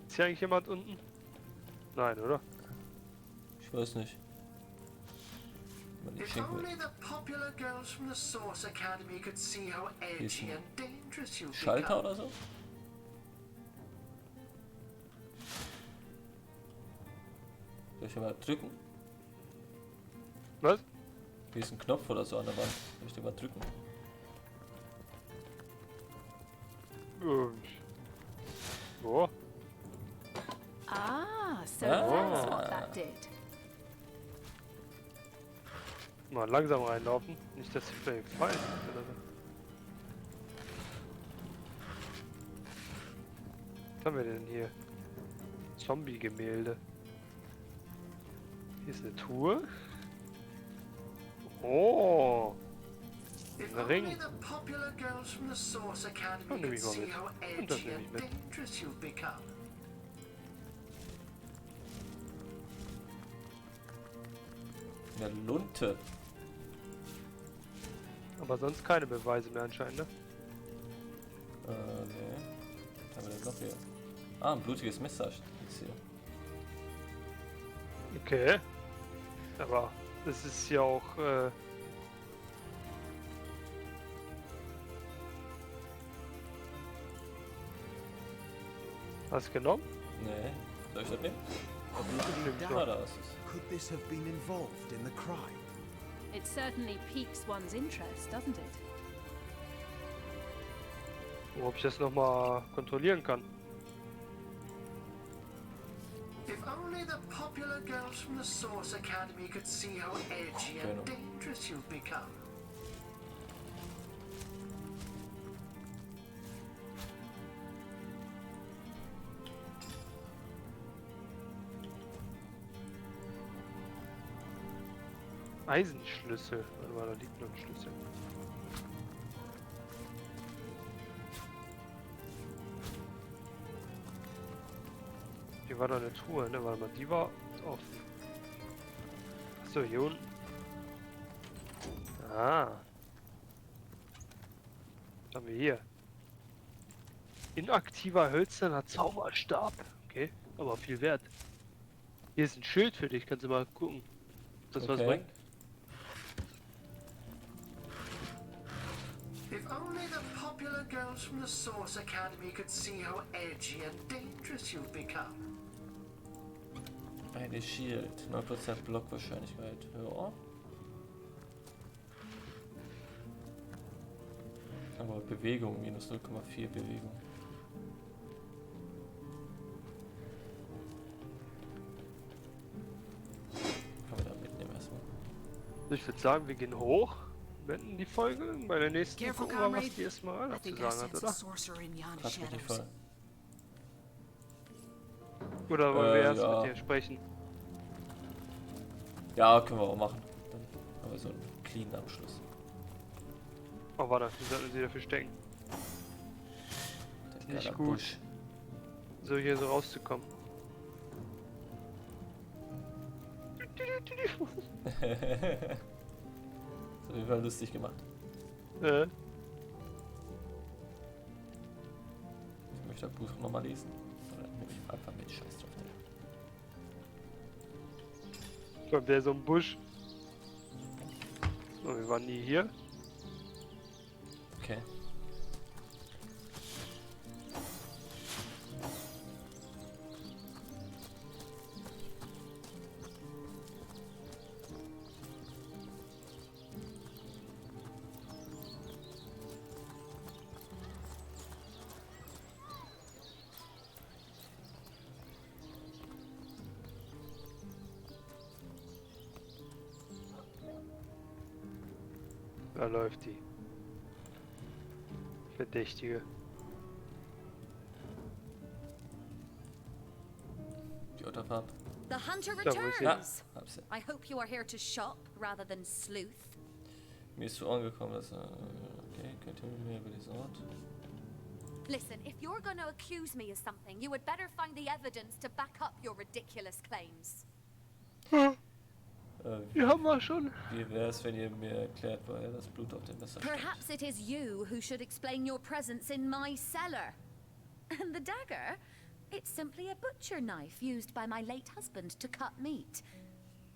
Ist hier eigentlich jemand unten? Nein, oder? Ich weiß nicht. Man, ich If schenke only the popular girls from the Source Academy could see how edgy and dangerous you've Schalter become. oder so? Soll ich mal drücken? Was? Hier ist ein Knopf oder so an der Wand. Soll ich den mal drücken? Wo? Ah, so Ah. that's what that did. Mal langsam reinlaufen. Nicht, dass sie vielleicht fallen oder so. Was haben wir denn hier? Zombie-Gemälde. Hier ist eine Truhe. Oh! If Ein Ring. only the popular girls from the Source Academy nehme could ich mal see mit. how Und das edgy nehme ich and mit. dangerous you've become. Eine Lunte. Aber sonst keine Beweise mehr anscheinend, ne? Nee. Was haben wir denn noch hier? Ah, ein blutiges Messer ist hier. Okay. Aber das ist ja auch, Hast du genommen? Nee. Soll ich das nehmen? Da ist es. Could this have been involved in the crime? It certainly piques one's interest, doesn't it? Ob ich das nochmal kontrollieren kann. If only the popular girls from the Source Academy could see how edgy and dangerous you've become. Eisenschlüssel. Warte mal, da liegt noch ein Schlüssel. Hier war da eine Truhe, ne? Warte mal, die war offen. Achso, hier unten. Ah. Was haben wir hier? Inaktiver hölzerner Zauberstab. Okay, aber viel wert. Hier ist ein Schild für dich, kannst du mal gucken. Ob das was bringt? If only the popular girls from the Source Academy could see how edgy and dangerous you've become. Eine Shield, 9% Blockwahrscheinlichkeit. Ja. Aber Bewegung, minus 0,4 Bewegung. Kann man da mitnehmen erstmal. Ich würde sagen, wir gehen hoch, beenden die Folge. Bei der nächsten gucken wir, was die erstmal dazu sagen hat, oder? Hat mich nicht voll. Oder wollen wir erst mit dir sprechen? Ja, können wir auch machen. Dann haben wir so einen clean Abschluss. Oh, warte, wir sollten sie dafür stecken. Nicht gut. Busch. So hier so rauszukommen. Das auf jeden Fall lustig gemacht. Ich möchte das Buch nochmal lesen. Oder nehme ich einfach mit, scheiß drauf. Kommt der so ein Busch? So, wir waren nie hier. Okay. Da läuft die. Verdächtige. Die Autofahrt. The hunter Da, wo ist sie? returns. Ja, hab sie. I hope you are here to shop rather than sleuth. Mir ist zu Ohren gekommen, dass okay, könnt ihr mit mir über diesen Ort? Listen, if you're going to accuse me of something, you would better find the evidence to back up your ridiculous claims. Die haben wir schon. Wie wäre es, wenn ihr mir erklärt, woher das Blut auf dem Messer stammt? Perhaps it is you who should explain your presence in my cellar. And the dagger? It's simply a butcher knife used by my late husband to cut meat.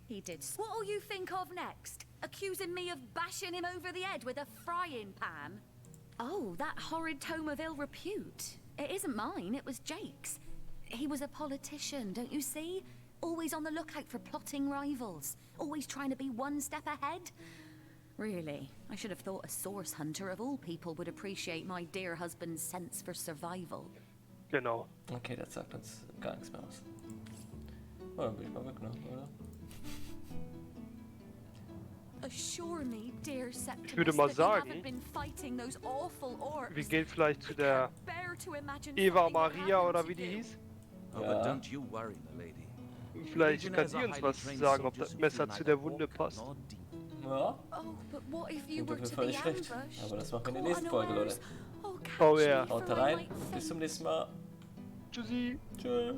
He did. What'll you think of next? Accusing me of bashing him over the head with a frying pan? Oh, that horrid tome of ill repute. It isn't mine, it was Jake's. He was a politician, don't you see? Always on the lookout for plotting rivals. Always trying to be one step ahead. Really, I should have thought a source hunter of all people would appreciate my dear husband's sense for survival. Genau. Okay, das sagt uns gar nichts mehr aus. Oh, dann bin ich mal weg, ne? Oder? Assure me, dear Septimus, Ich würde mal that you sagen, haven't been fighting those awful orcs. wir gehen vielleicht zu der Bear to imagine Eva something would Maria happen oder to wie die you. hieß. Oh, but don't you worry, my lady. Vielleicht kann sie uns was sagen, ob das Messer zu der Wunde passt. Ja. Oh, but what if you Klingt were auf jeden to Fall be nicht schlecht. ambushed? Aber das machen wir in der Caught nächsten Folge, Leute. unawares? Oh, Oh catch ja. me for Haut I rein. might Bis zum faint. nächsten Mal. Tschüssi. Tschüss.